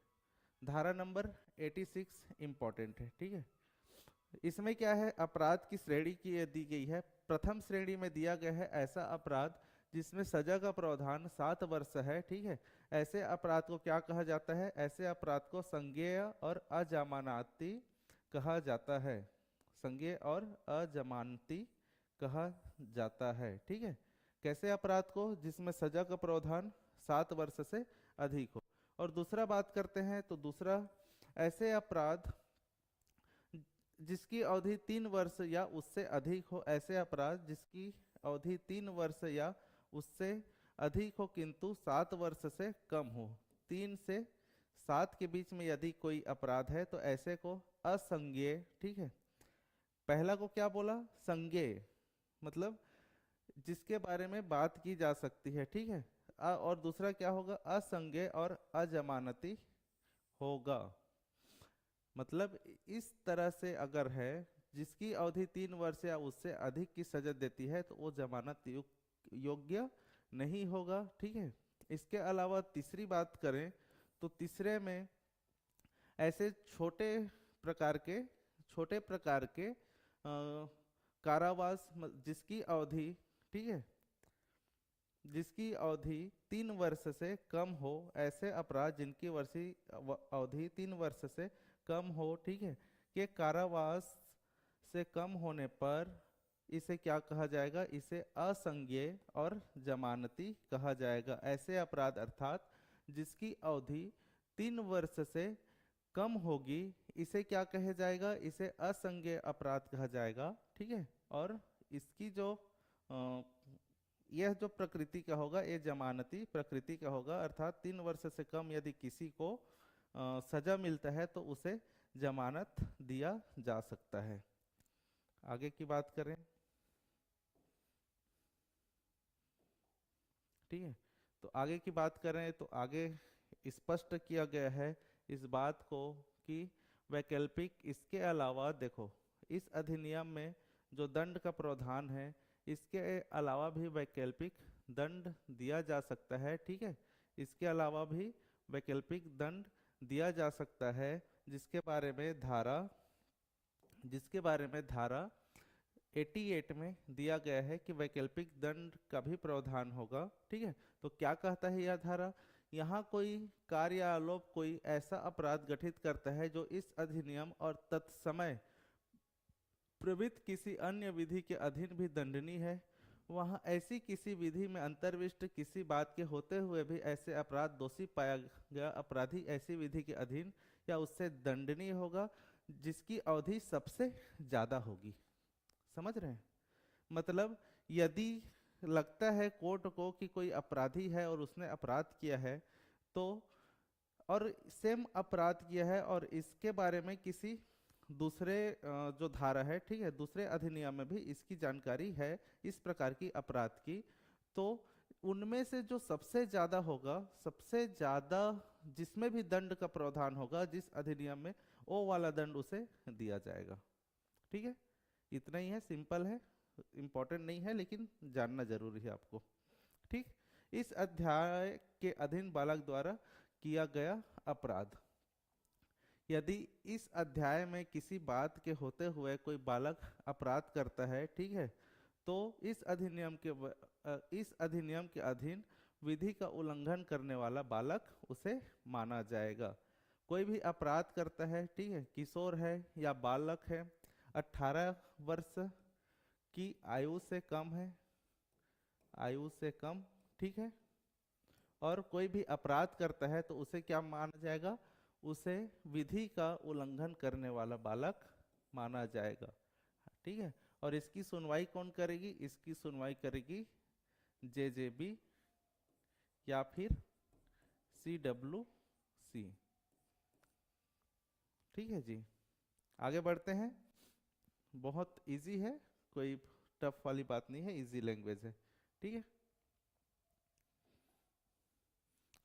S1: धारा नंबर 86 इम्पोर्टेंट है। ठीक है, इसमें क्या है, अपराध की श्रेणी की दी गई है। प्रथम श्रेणी में दिया गया है ऐसा अपराध जिसमें सजा का प्रावधान 7 वर्ष है। ठीक है, ऐसे अपराध को क्या कहा जाता है, ऐसे अपराध को संज्ञेय और अजमानती कहा जाता है, संज्ञेय और अजमानती कहा जाता है। ठीक है, कैसे अपराध को, जिसमें सजा का प्रावधान 7 वर्ष से अधिक हो। और दूसरा बात करते हैं तो दूसरा, ऐसे अपराध जिसकी अवधि 3 वर्ष या उससे अधिक हो, ऐसे अपराध जिसकी अवधि 3 वर्ष या उससे अधिक हो किंतु 7 वर्ष से कम हो। 3 से 7 के बीच में यदि कोई अपराध है तो ऐसे को असंज्ञेय, ठीक है, पहला को क्या बोला, संज्ञेय, मतलब जिसके बारे में बात की जा सकती है। ठीक है, और दूसरा क्या होगा, असंज्ञेय और अजमानती होगा। मतलब इस तरह से अगर है जिसकी अवधि 3 वर्ष या उससे अधिक की सजा देती है तो वो जमानत योग्य नहीं होगा। ठीक है, इसके अलावा तीसरी बात करें तो तीसरे में ऐसे छोटे प्रकार के कारावास जिसकी अवधि, ठीक है, जिसकी अवधि 3 वर्ष से कम हो, ऐसे अपराध जिनकी अवधि 3 वर्ष से कम हो, ठीक है, के कारावास से कम होने पर इसे क्या कहा जाएगा, इसे असंज्ञेय और जमानती कहा जाएगा। ऐसे अपराध अर्थात जिसकी अवधि 3 वर्ष से कम होगी, इसे क्या कहा जाएगा, इसे असंज्ञेय अपराध कहा जाएगा। ठीक है, और इसकी जो यह जो प्रकृति का होगा, ये जमानती प्रकृति का होगा, अर्थात 3 वर्ष से कम यदि किसी को सजा मिलता है तो उसे जमानत दिया जा सकता है। आगे की बात करें, ठीक है, तो आगे की बात करें तो आगे स्पष्ट किया गया है इस बात को कि वैकल्पिक, इसके अलावा देखो इस अधिनियम में जो दंड का प्रावधान है, इसके अलावा भी वैकल्पिक दंड दिया जा सकता है। ठीक है, इसके अलावा भी वैकल्पिक दंड दिया जा सकता है, जिसके बारे में धारा 88 में दिया गया है कि वैकल्पिक दंड का भी प्रावधान होगा। ठीक है, तो क्या कहता है यह धारा, यहाँ कोई कार्य या आलोप कोई ऐसा अपराध गठित करता है जो इस अधिनियम और तत्समय प्रवृत्त किसी अन्य विधि के अधीन भी दंडनीय है, वहाँ ऐसी किसी विधि में अंतर्विष्ट किसी बात के होते हुए भी ऐसे अपराध दोषी पाया गया अपराधी ऐसी विधि के अधीन या उससे दंडनीय होगा जिसकी अवधि सबसे ज्यादा होगी। समझ रहे हैं, मतलब यदि लगता है कोर्ट को कि कोई अपराधी है और उसने अपराध किया है, तो और सेम अपराध किया है और इसके बारे में किसी दूसरे जो धारा है, ठीक है, दूसरे अधिनियम में भी इसकी जानकारी है इस प्रकार की अपराध की, तो उनमें से जो सबसे ज्यादा होगा, सबसे ज्यादा जिसमें भी दंड का प्रावधान होगा जिस अधिनियम में, वो वाला दंड उसे दिया जाएगा। ठीक है, इतना ही है, सिंपल है, इंपॉर्टेंट नहीं है लेकिन जानना जरूरी है आपको। ठीक, इस अध्याय के अधीन बालक द्वारा किया गया अपराध। यदि इस अध्याय में किसी बात के होते हुए कोई बालक अपराध करता है, ठीक है, तो इस अधिनियम के अधीन विधि का उल्लंघन करने वाला बालक उसे माना जाएगा। कोई भी अपराध करता है, ठीक है, किशोर है या बालक है, 18 वर्ष की आयु से कम है, आयु से कम, ठीक है, और कोई भी अपराध करता है तो उसे क्या माना जाएगा, उसे विधि का उल्लंघन करने वाला बालक माना जाएगा, ठीक है। और इसकी सुनवाई कौन करेगी, इसकी सुनवाई करेगी जेजेबी या फिर CWC, ठीक है जी। आगे बढ़ते हैं। बहुत इजी है, कोई टफ वाली बात नहीं है, इजी लैंग्वेज है, ठीक है।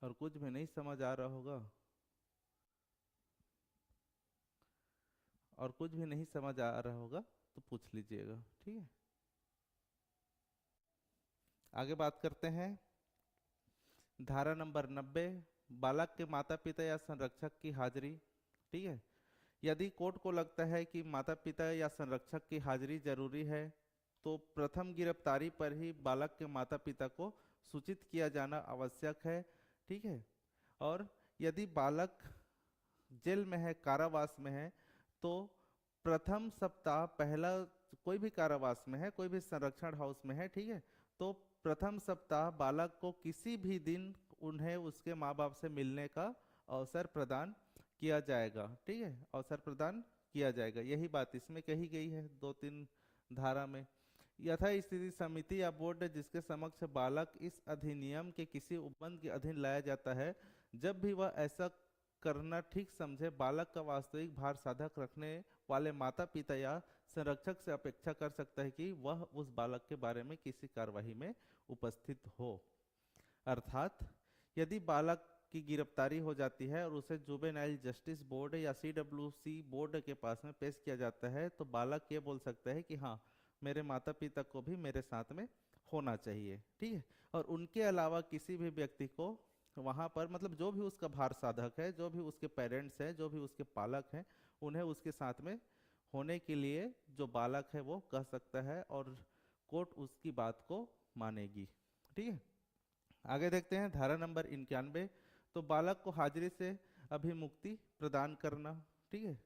S1: और कुछ भी नहीं समझ आ रहा होगा, और कुछ भी नहीं समझ आ रहा होगा तो पूछ लीजिएगा, ठीक है। आगे बात करते हैं। धारा नंबर 90, बालक के माता पिता या संरक्षक की हाजिरी, ठीक है। यदि कोर्ट को लगता है कि माता पिता या संरक्षक की हाजिरी जरूरी है तो प्रथम गिरफ्तारी पर ही बालक के माता पिता को सूचित किया जाना आवश्यक है, ठीक है। और यदि बालक जेल में है, कारावास में है, तो प्रथम सप्ताह पहला, कोई भी कारावास में है, कोई भी संरक्षण हाउस में है, ठीक है, तो प्रथम सप्ताह बालक को किसी भी दिन उन्हें उसके माँ बाप से मिलने का अवसर प्रदान किया जाएगा, ठीक है, अवसर प्रदान किया जाएगा। यही बात इसमें कही गई है 2-3 धारा में। यथा स्थिति समिति या बोर्ड जिसके समक्ष बालक इस अधिनियम के किसी उपबंध के अधीन लाया जाता है, जब भी वह ऐसा करना ठीक समझे, बालक का वास्तविक भार साधक रखने वाले माता पिता या संरक्षक से अपेक्षा कर सकता है कि वह उस बालक के बारे में किसी कार्यवाही में उपस्थित हो। अर्थात यदि बालक की गिरफ्तारी हो जाती है और उसे जुवेनाइल जस्टिस बोर्ड या CWC बोर्ड के पास में पेश किया जाता है, तो बालक ये बोल सकता है कि हाँ, मेरे माता पिता को भी मेरे साथ में होना चाहिए, ठीक है। और उनके अलावा किसी भी व्यक्ति को वहाँ पर, मतलब जो भी उसका भार साधक है, जो भी उसके पेरेंट्स हैं, जो भी उसके पालक हैं, उन्हें उसके साथ में होने के लिए जो बालक है वो कह सकता है और कोर्ट उसकी बात को मानेगी, ठीक है। आगे देखते हैं धारा नंबर 91। तो बालक को हाजिरी से अभिमुक्ति प्रदान करना, ठीक है।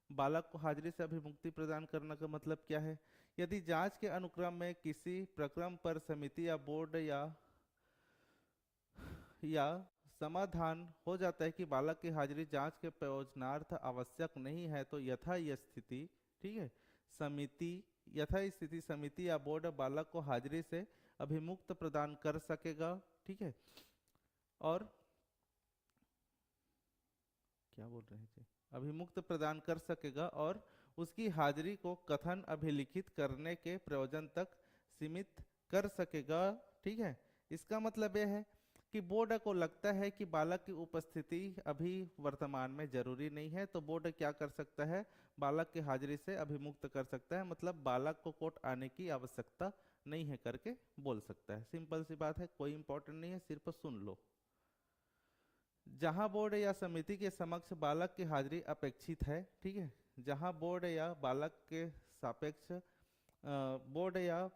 S1: बालक को हाजिरी से अभिमुक्ति प्रदान करने का मतलब क्या है? यदि जांच के अनुक्रम में किसी प्रक्रम पर समिति या बोर्ड या समाधान हो जाता है कि बालक की हाजिरी जांच के प्रयोजनार्थ आवश्यक नहीं है, तो यथा स्थिति, ठीक है, समिति या बोर्ड बालक को हाजिरी से अभिमुक्त प्रदान कर सकेगा, ठीक है। और क्या बोल रहे थे, अभिमुक्त प्रदान कर सकेगा और उसकी हाजिरी को कथन अभिलिखित करने के प्रयोजन तक सीमित कर सकेगा, ठीक है। इसका मतलब यह है कि बोर्ड को लगता है कि बालक की उपस्थिति अभी वर्तमान में जरूरी नहीं है, तो बोर्ड क्या कर सकता है, बालक की हाजिरी से अभिमुक्त कर सकता है, मतलब बालक को कोर्ट आने की आवश्यकता नहीं है करके बोल सकता है। सिंपल सी बात है, कोई इंपॉर्टेंट नहीं है, सिर्फ सुन लो। जहां बोर्ड या समिति के समक्ष बालक की हाजिरी अपेक्षित है, ठीक है, जहां बोर्ड या बालक के सापेक्ष बोर्ड या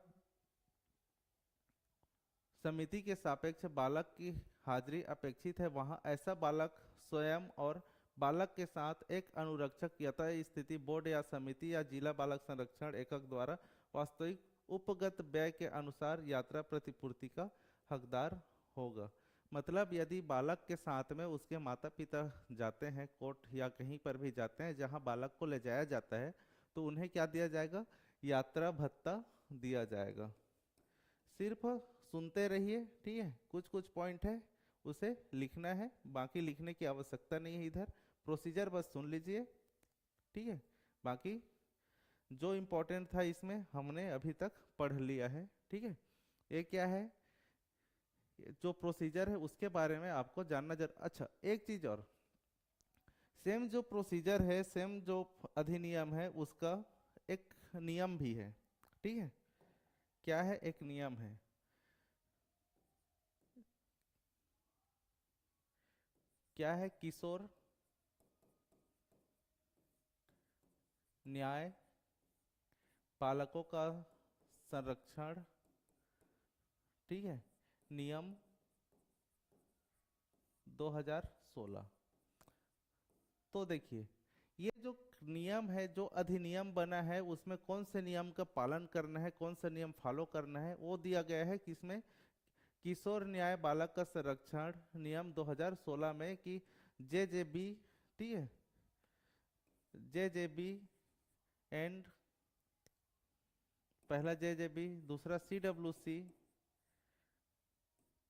S1: समिति के सापेक्ष बालक की हाजिरी अपेक्षित है, वहां ऐसा बालक स्वयं और बालक के साथ एक अनुरक्षक यथा स्थिति बोर्ड या समिति या जिला बालक संरक्षण एकक द्वारा वास्तविक उपगत व्यय के अनुसार यात्रा प्रतिपूर्ति का हकदार होगा। मतलब यदि बालक के साथ में उसके माता पिता जाते हैं, कोर्ट या कहीं पर भी जाते हैं जहां बालक को ले जाया जाता है, तो उन्हें क्या दिया जाएगा, यात्रा भत्ता दिया जाएगा। सिर्फ सुनते रहिए, ठीक है, कुछ कुछ पॉइंट है उसे लिखना है, बाकी लिखने की आवश्यकता नहीं है, इधर प्रोसीजर बस सुन लीजिए, ठीक है। बाकी जो इम्पोर्टेंट था इसमें हमने अभी तक पढ़ लिया है, ठीक है। ये क्या है, जो प्रोसीजर है उसके बारे में आपको जानना अच्छा एक चीज और, सेम जो प्रोसीजर है, सेम जो अधिनियम है, उसका एक नियम भी है, ठीक है। क्या है, एक नियम है। क्या है? किशोर न्याय पालकों का संरक्षण, ठीक है, नियम 2016। तो देखिए, ये जो नियम है, जो अधिनियम बना है, उसमें कौन से नियम का पालन करना है, कौन सा नियम फॉलो करना है, वो दिया गया है किसमें? किशोर न्याय बालक का संरक्षण नियम 2016 में, कि जेजेबी, ठीक है, जेजेबी एंड पहला जेजेबी, दूसरा सीडब्ल्यूसी,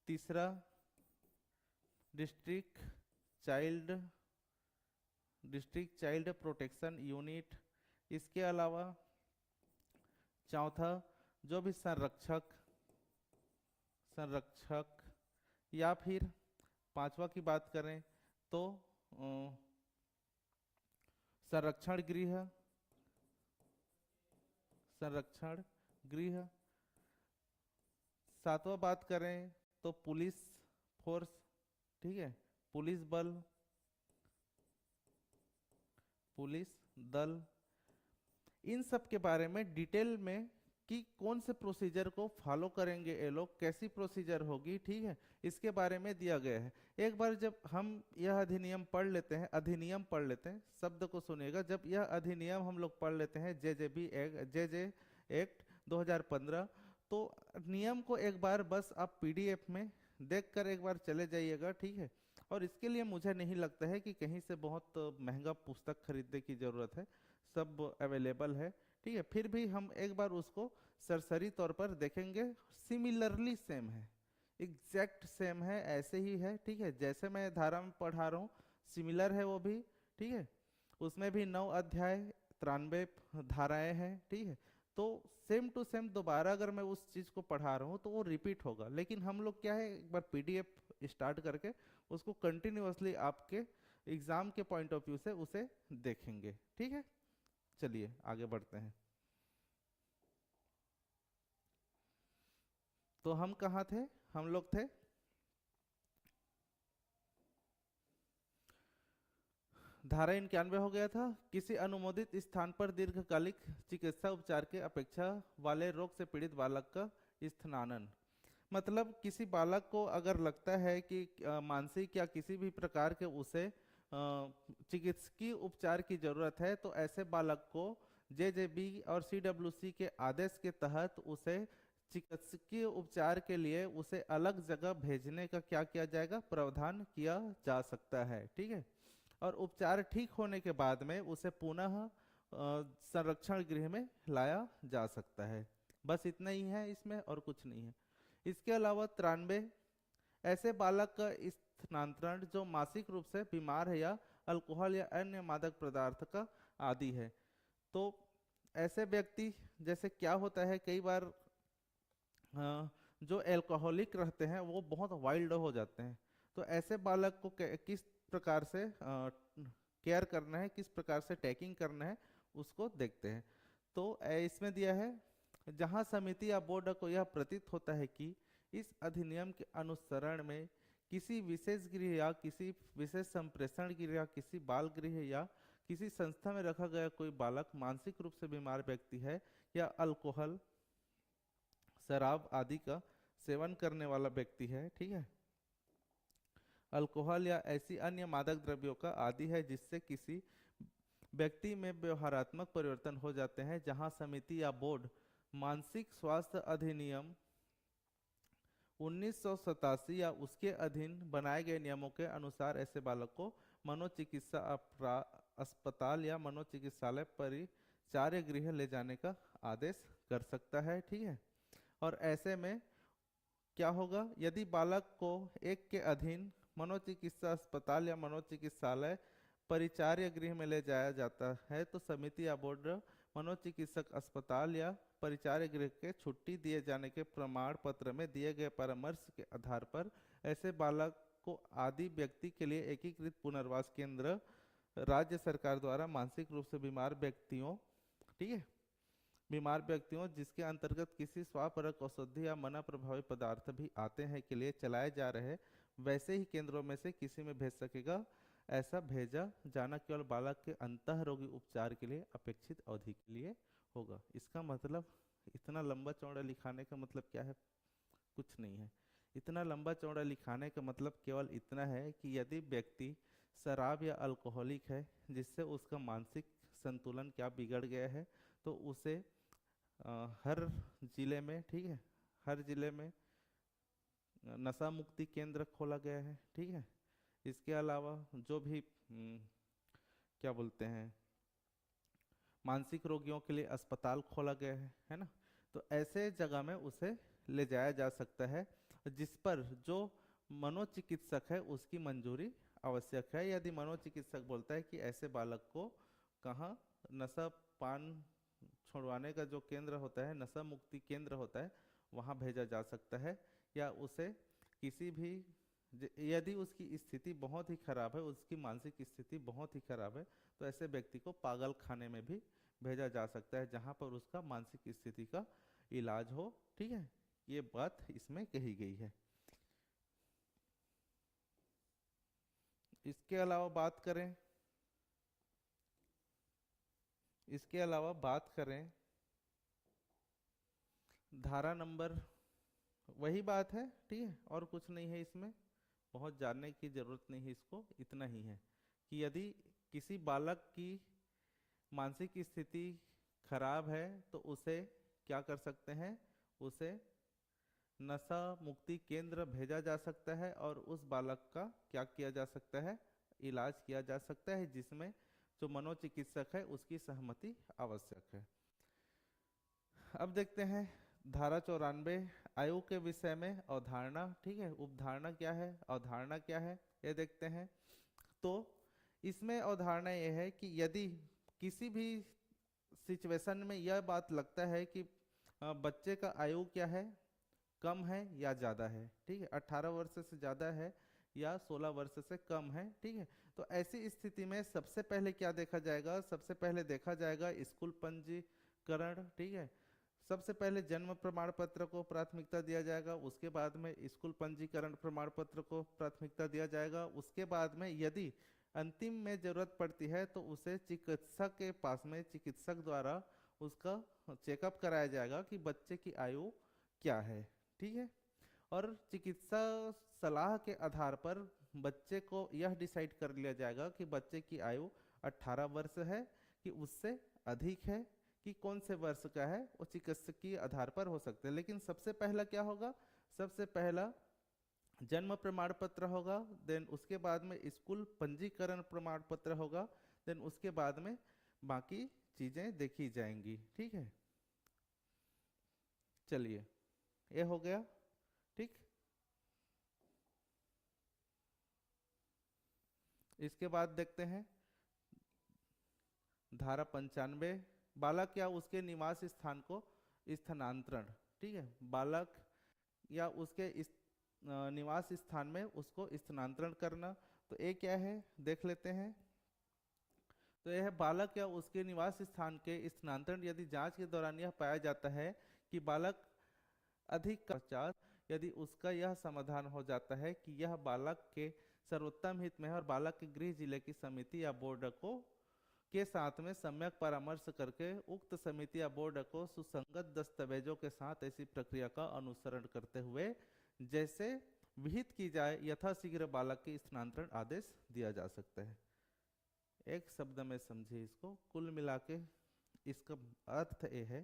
S1: तीसरा डिस्ट्रिक्ट चाइल्ड प्रोटेक्शन यूनिट, इसके अलावा चौथा जो भी संरक्षक या फिर पांचवा की बात करें तो संरक्षण गृह, सातवां बात करें तो पुलिस फोर्स, ठीक है, पुलिस दल। इन सब के बारे में डिटेल में कि कौन से प्रोसीजर को फॉलो करेंगे ये लोग, कैसी प्रोसीजर होगी, ठीक है, इसके बारे में दिया गया है। एक बार जब हम यह अधिनियम पढ़ लेते हैं, शब्द को सुनिएगा, जब यह अधिनियम हम लोग पढ़ लेते हैं, जे एक्ट 2015, तो नियम को एक बार बस आप पीडीएफ में देखकर एक बार चले जाइएगा, ठीक है। और इसके लिए मुझे नहीं लगता है कि कहीं से बहुत महंगा पुस्तक खरीदने की जरूरत है, सब अवेलेबल है, ठीक है। फिर भी हम एक बार उसको सरसरी तौर पर देखेंगे। सिमिलरली सेम है, एग्जैक्ट सेम है, ऐसे ही है, ठीक है, जैसे मैं धारा में पढ़ा रहा हूँ सिमिलर है वो भी, ठीक है। उसमें भी 9 अध्याय 93 धाराएं हैं, ठीक है। तो सेम टू सेम दोबारा अगर मैं उस चीज को पढ़ा रहा हूँ तो वो रिपीट होगा, लेकिन हम लोग क्या है, एक बार पीडीएफ स्टार्ट करके उसको कंटिन्यूअसली आपके एग्जाम के पॉइंट ऑफ व्यू से उसे देखेंगे, ठीक है। चलिए आगे बढ़ते हैं। तो हम कहाँ थे? हम लोग थे धारा 91 हो गया था, किसी अनुमोदित स्थान पर दीर्घकालिक चिकित्सा उपचार के अपेक्षा वाले रोग से पीड़ित बालक का स्थानांतरण। मतलब किसी बालक को अगर लगता है कि मानसिक या किसी भी प्रकार के उसे चिकित्सकीय उपचार की जरूरत है, तो ऐसे बालक को जेजेबी और सीडब्ल्यूसी के आदेश के तहत उसे चिकित्सकीय उपचार के लिए उसे अलग जगह भेजने का क्या किया जाएगा? प्रावधान किया जा सकता है, ठीक है। और उपचार ठीक होने के बाद में उसे पुनः संरक्षण गृह में लाया जा सकता है। बस इतना ही है इसमें, और कुछ नहीं है। इसके अलावा 93 ऐसे बालक का स्थानांतरण जो मानसिक रूप से बीमार है या अल्कोहल या अन्य मादक पदार्थ का आदी है। तो ऐसे व्यक्ति, जैसे क्या होता है कई बार जो एल्कोहलिक रहते हैं वो बहुत वाइल्ड हो जाते हैं, तो ऐसे बालक को किस प्रकार से केयर करना है, किस प्रकार से टैकिंग करना है, उसको देखते हैं। तो इसमें दिया है, जहां समिति या बोर्ड को यह प्रतीत होता है कि इस अधिनियम के अनुसरण में किसी विशेष गृह या किसी विशेष संप्रेषण गृह या किसी बाल गृह या किसी संस्था में रखा गया कोई बालक मानसिक रूप से बीमार व्यक्ति है या अल्कोहल शराब आदि का सेवन करने वाला व्यक्ति है, ठीक है, अल्कोहल या ऐसी अन्य मादक द्रव्यों का आदि है जिससे किसी व्यक्ति में व्यवहारात्मक परिवर्तन हो जाते हैं, जहां समिति या बोर्ड मानसिक स्वास्थ्य अधिनियम 1987 या उसके अधीन बनाए गए नियमों के अनुसार ऐसे बालक को मनोचिकित्सा अस्पताल या मनोचिकित्सालय परिचार्य गृह ले जाने का आदेश कर सकता है, ठीक है। और ऐसे में क्या होगा, यदि बालक को एक के अधीन मनोचिकित्सा अस्पताल या मनोचिकित्सालय परिचार्य गृह में ले जाया जाता है, तो समिति या बोर्ड मनोचिकित्सक अस्पताल या परिचार्य गृह के छुट्टी दिए जाने के प्रमाण पत्र में दिए गए परामर्श के आधार पर ऐसे बालक को आदि व्यक्ति के लिए एकीकृत पुनर्वास केंद्र राज्य सरकार द्वारा मानसिक रूप से बीमार व्यक्तियों, ठीक है, बीमार व्यक्तियों जिसके अंतर्गत किसी स्वापरक औषधि या मना प्रभावी पदार्थ भी आते हैं के लिए चलाए जा रहे वैसे ही केंद्रों में से किसी में भेज सकेगा। ऐसा भेजा जाना केवल बालक के अंतः रोगी उपचार के लिए अपेक्षित अवधि के लिए होगा। इसका मतलब इतना लंबा चौड़ा लिखाने का मतलब क्या है? कुछ नहीं है। इतना लंबा चौड़ा लिखाने का मतलब केवल इतना है कि यदि व्यक्ति शराब या अल्कोहलिक है जिससे उसका मानसिक संतुलन क्या बिगड़ गया है, तो उसे हर जिले में, ठीक है, हर जिले में नशा मुक्ति केंद्र खोला गया है, ठीक है। इसके अलावा जो भी क्या बोलते हैं, मानसिक रोगियों के लिए अस्पताल खोला गया है ना। तो ऐसे जगह में उसे ले जाया जा सकता है जिस पर जो मनोचिकित्सक है उसकी मंजूरी आवश्यक है। यदि मनोचिकित्सक बोलता है कि ऐसे बालक को कहाँ नशा पान छुड़वाने का जो केंद्र होता है, नशा मुक्ति केंद्र होता है, वहाँ भेजा जा सकता है। या उसे किसी भी यदि उसकी स्थिति बहुत ही खराब है, उसकी मानसिक स्थिति बहुत ही खराब है, तो ऐसे व्यक्ति को पागल खाने में भी भेजा जा सकता है जहाँ पर उसका मानसिक स्थिति का इलाज हो, ठीक है। ये बात इसमें कही गई है। इसके अलावा बात करें, इसके अलावा बात करें धारा नंबर, वही बात है, ठीक है, और कुछ नहीं है इसमें, बहुत जानने की जरूरत नहीं है इसको। इतना ही है कि यदि किसी बालक की मानसिक स्थिति खराब है तो उसे क्या कर सकते हैं, उसे नशा मुक्ति केंद्र भेजा जा सकता है और उस बालक का क्या किया जा सकता है, इलाज किया जा सकता है, जिसमें जो मनोचिकित्सक है उसकी सहमति आवश्यक है। अब देखते हैं धारा 94 आयु के विषय में अवधारणा, ठीक है। उपधारणा क्या है, अवधारणा क्या है, ये देखते हैं। तो इसमें अवधारणा ये है कि यदि किसी भी सिचुएशन में यह बात लगता है कि बच्चे का आयु क्या है, कम है या ज़्यादा है, ठीक है, 18 वर्ष से ज़्यादा है या 16 वर्ष से कम है, ठीक है। तो ऐसी स्थिति में सबसे पहले क्या देखा जाएगा, सबसे पहले देखा जाएगा स्कूल पंजीकरण, ठीक है। सबसे पहले जन्म प्रमाण पत्र को प्राथमिकता दिया जाएगा, उसके बाद में स्कूल पंजीकरण प्रमाण पत्र को प्राथमिकता दिया जाएगा। उसके बाद में यदि अंतिम में जरूरत पड़ती है तो उसे चिकित्सक के पास में, चिकित्सक द्वारा उसका चेकअप कराया जाएगा कि बच्चे की आयु क्या है, ठीक है। और चिकित्सा सलाह के आधार पर बच्चे को यह डिसाइड कर लिया जाएगा कि बच्चे की आयु 18 वर्ष है कि उससे अधिक है कि कौन से वर्ष का है, वो चिकित्सकीय आधार पर हो सकते हैं। लेकिन सबसे पहला क्या होगा, सबसे पहला जन्म प्रमाण पत्र होगा, देन उसके बाद में स्कूल पंजीकरण प्रमाण पत्र होगा, देन उसके बाद में बाकी चीजें देखी जाएंगी, ठीक है। चलिए, ये हो गया, ठीक। इसके बाद देखते हैं धारा 95 बालक या उसके निवास स्थान को स्थानांतरण, ठीक है। बालक या उसके निवास स्थान में उसको स्थानांतरण करना। तो ये क्या है, देख लेते हैं। तो यह है बालक या उसके निवास स्थान के स्थानांतरण यदि जांच के दौरान यह पाया जाता है कि बालक अधिक पश्चात यदि उसका यह समाधान हो जाता है कि यह बालक के सर्वोत्तम हित में है और बालक के गृह जिले की समिति या बोर्ड को के साथ में सम्यक परामर्श करके उक्त समिति या बोर्ड को सुसंगत दस्तावेजों के साथ ऐसी प्रक्रिया का अनुसरण करते हुए जैसे विहित की जाए यथाशीघ्र बालक के स्थानांतरण आदेश दिया जा सकता है। एक शब्द में समझिए इसको, कुल मिला के इसका अर्थ ये है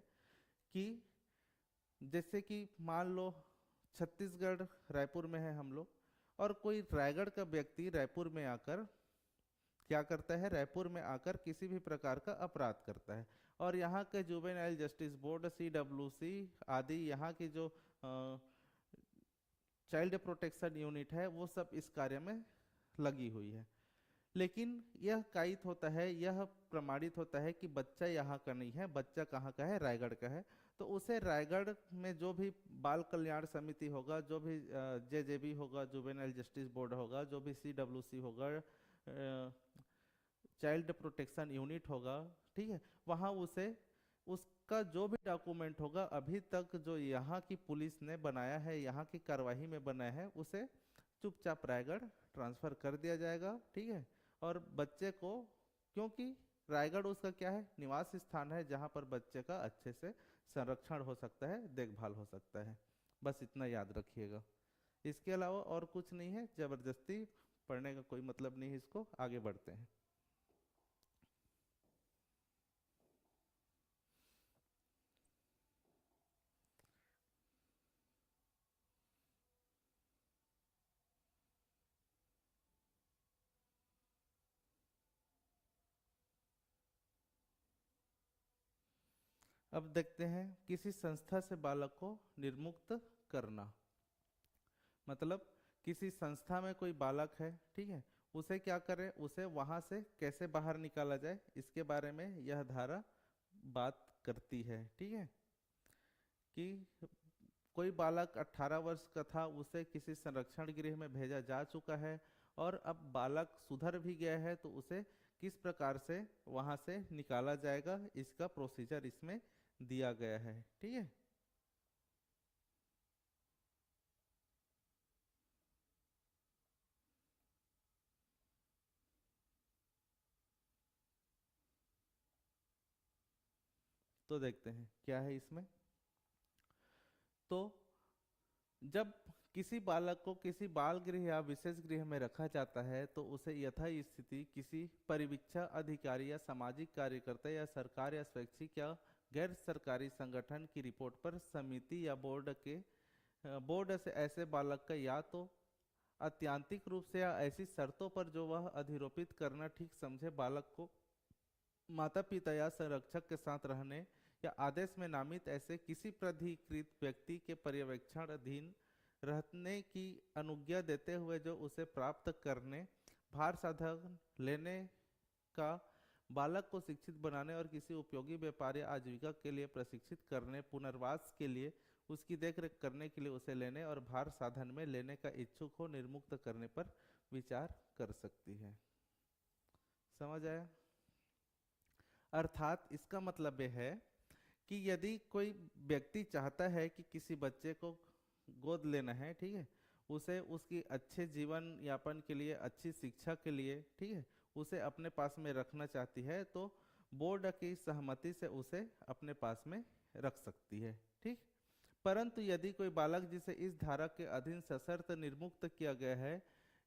S1: कि जैसे कि मान लो छत्तीसगढ़ रायपुर में है हम लोग, और कोई रायगढ़ का व्यक्ति रायपुर में आकर क्या करता है, रायपुर में आकर किसी भी प्रकार का अपराध करता है, और यहाँ के जुवेनाइल जस्टिस बोर्ड, CWC आदि यहाँ की जो चाइल्ड प्रोटेक्शन यूनिट है वो सब इस कार्य में लगी हुई है। लेकिन यह कायित होता है, यह प्रमाणित होता है कि बच्चा यहाँ का नहीं है, बच्चा कहाँ का है, रायगढ़ का है। तो उसे रायगढ़ में जो भी बाल कल्याण समिति होगा, जो भी JJB होगा, जुवेनाइल जस्टिस बोर्ड होगा, जो भी CWC होगा, चाइल्ड प्रोटेक्शन यूनिट होगा, ठीक है, वहाँ उसे उसका जो भी डॉक्यूमेंट होगा अभी तक जो यहाँ की पुलिस ने बनाया है, यहाँ की कार्यवाही में बनाया है, उसे चुपचाप रायगढ़ ट्रांसफ़र कर दिया जाएगा, ठीक है। और बच्चे को, क्योंकि रायगढ़ उसका क्या है, निवास स्थान है जहाँ पर बच्चे का अच्छे से संरक्षण हो सकता है, देखभाल हो सकता है। बस इतना याद रखिएगा। इसके अलावा और कुछ नहीं है, जबरदस्ती पढ़ने का कोई मतलब नहीं है इसको। आगे बढ़ते हैं। अब देखते हैं किसी संस्था से बालक को निर्मुक्त करना। मतलब किसी संस्था में कोई बालक है, ठीक है, उसे क्या करें, उसे वहां से कैसे बाहर निकाला जाए, इसके बारे में यह धारा बात करती है, ठीक है। कि कोई बालक 18 वर्ष का था, उसे किसी संरक्षण गृह में भेजा जा चुका है, और अब बालक सुधर भी गया है, तो उसे किस प्रकार से वहां से निकाला जाएगा, इसका प्रोसीजर इसमें दिया गया है, ठीक है। तो देखते हैं क्या है इसमें। तो जब किसी बालक को किसी बाल गृह या विशेष गृह में रखा जाता है, तो उसे यथा स्थिति किसी परिवीक्षा अधिकारी या सामाजिक कार्यकर्ता या सरकार या स्वैच्छिक या गैर सरकारी संगठन की रिपोर्ट पर समिति या बोर्ड से ऐसे बालक का या तो अत्यांतिक रूप से या ऐसी शर्तों पर जो वह अधिरोपित करना ठीक समझे, बालक को माता पिता या संरक्षक के साथ रहने या आदेश में नामित ऐसे किसी प्राधिकृत व्यक्ति के पर्यवेक्षण अधीन रहने की अनुज्ञा देते हुए, जो उसे प्राप्त करने, भार साधन लेने का, बालक को शिक्षित बनाने और किसी उपयोगी व्यापार या आजीविका के लिए प्रशिक्षित करने, पुनर्वास के लिए उसकी देखरेख करने के लिए उसे लेने और भार साधन में लेने का इच्छुक हो, निर्मुक्त करने पर विचार कर सकती है। समझ आया? अर्थात इसका मतलब यह है कि यदि कोई व्यक्ति चाहता है कि किसी बच्चे को गोद लेना है, ठीक है, उसे उसकी अच्छे जीवन यापन के लिए, अच्छी शिक्षा के लिए, ठीक है, उसे अपने पास में रखना चाहती है, तो बोर्ड की सहमति से उसे अपने पास में रख सकती है, ठीक। परंतु यदि कोई बालक जिसे इस धारा के अधीन सशर्त निर्मुक्त किया गया है,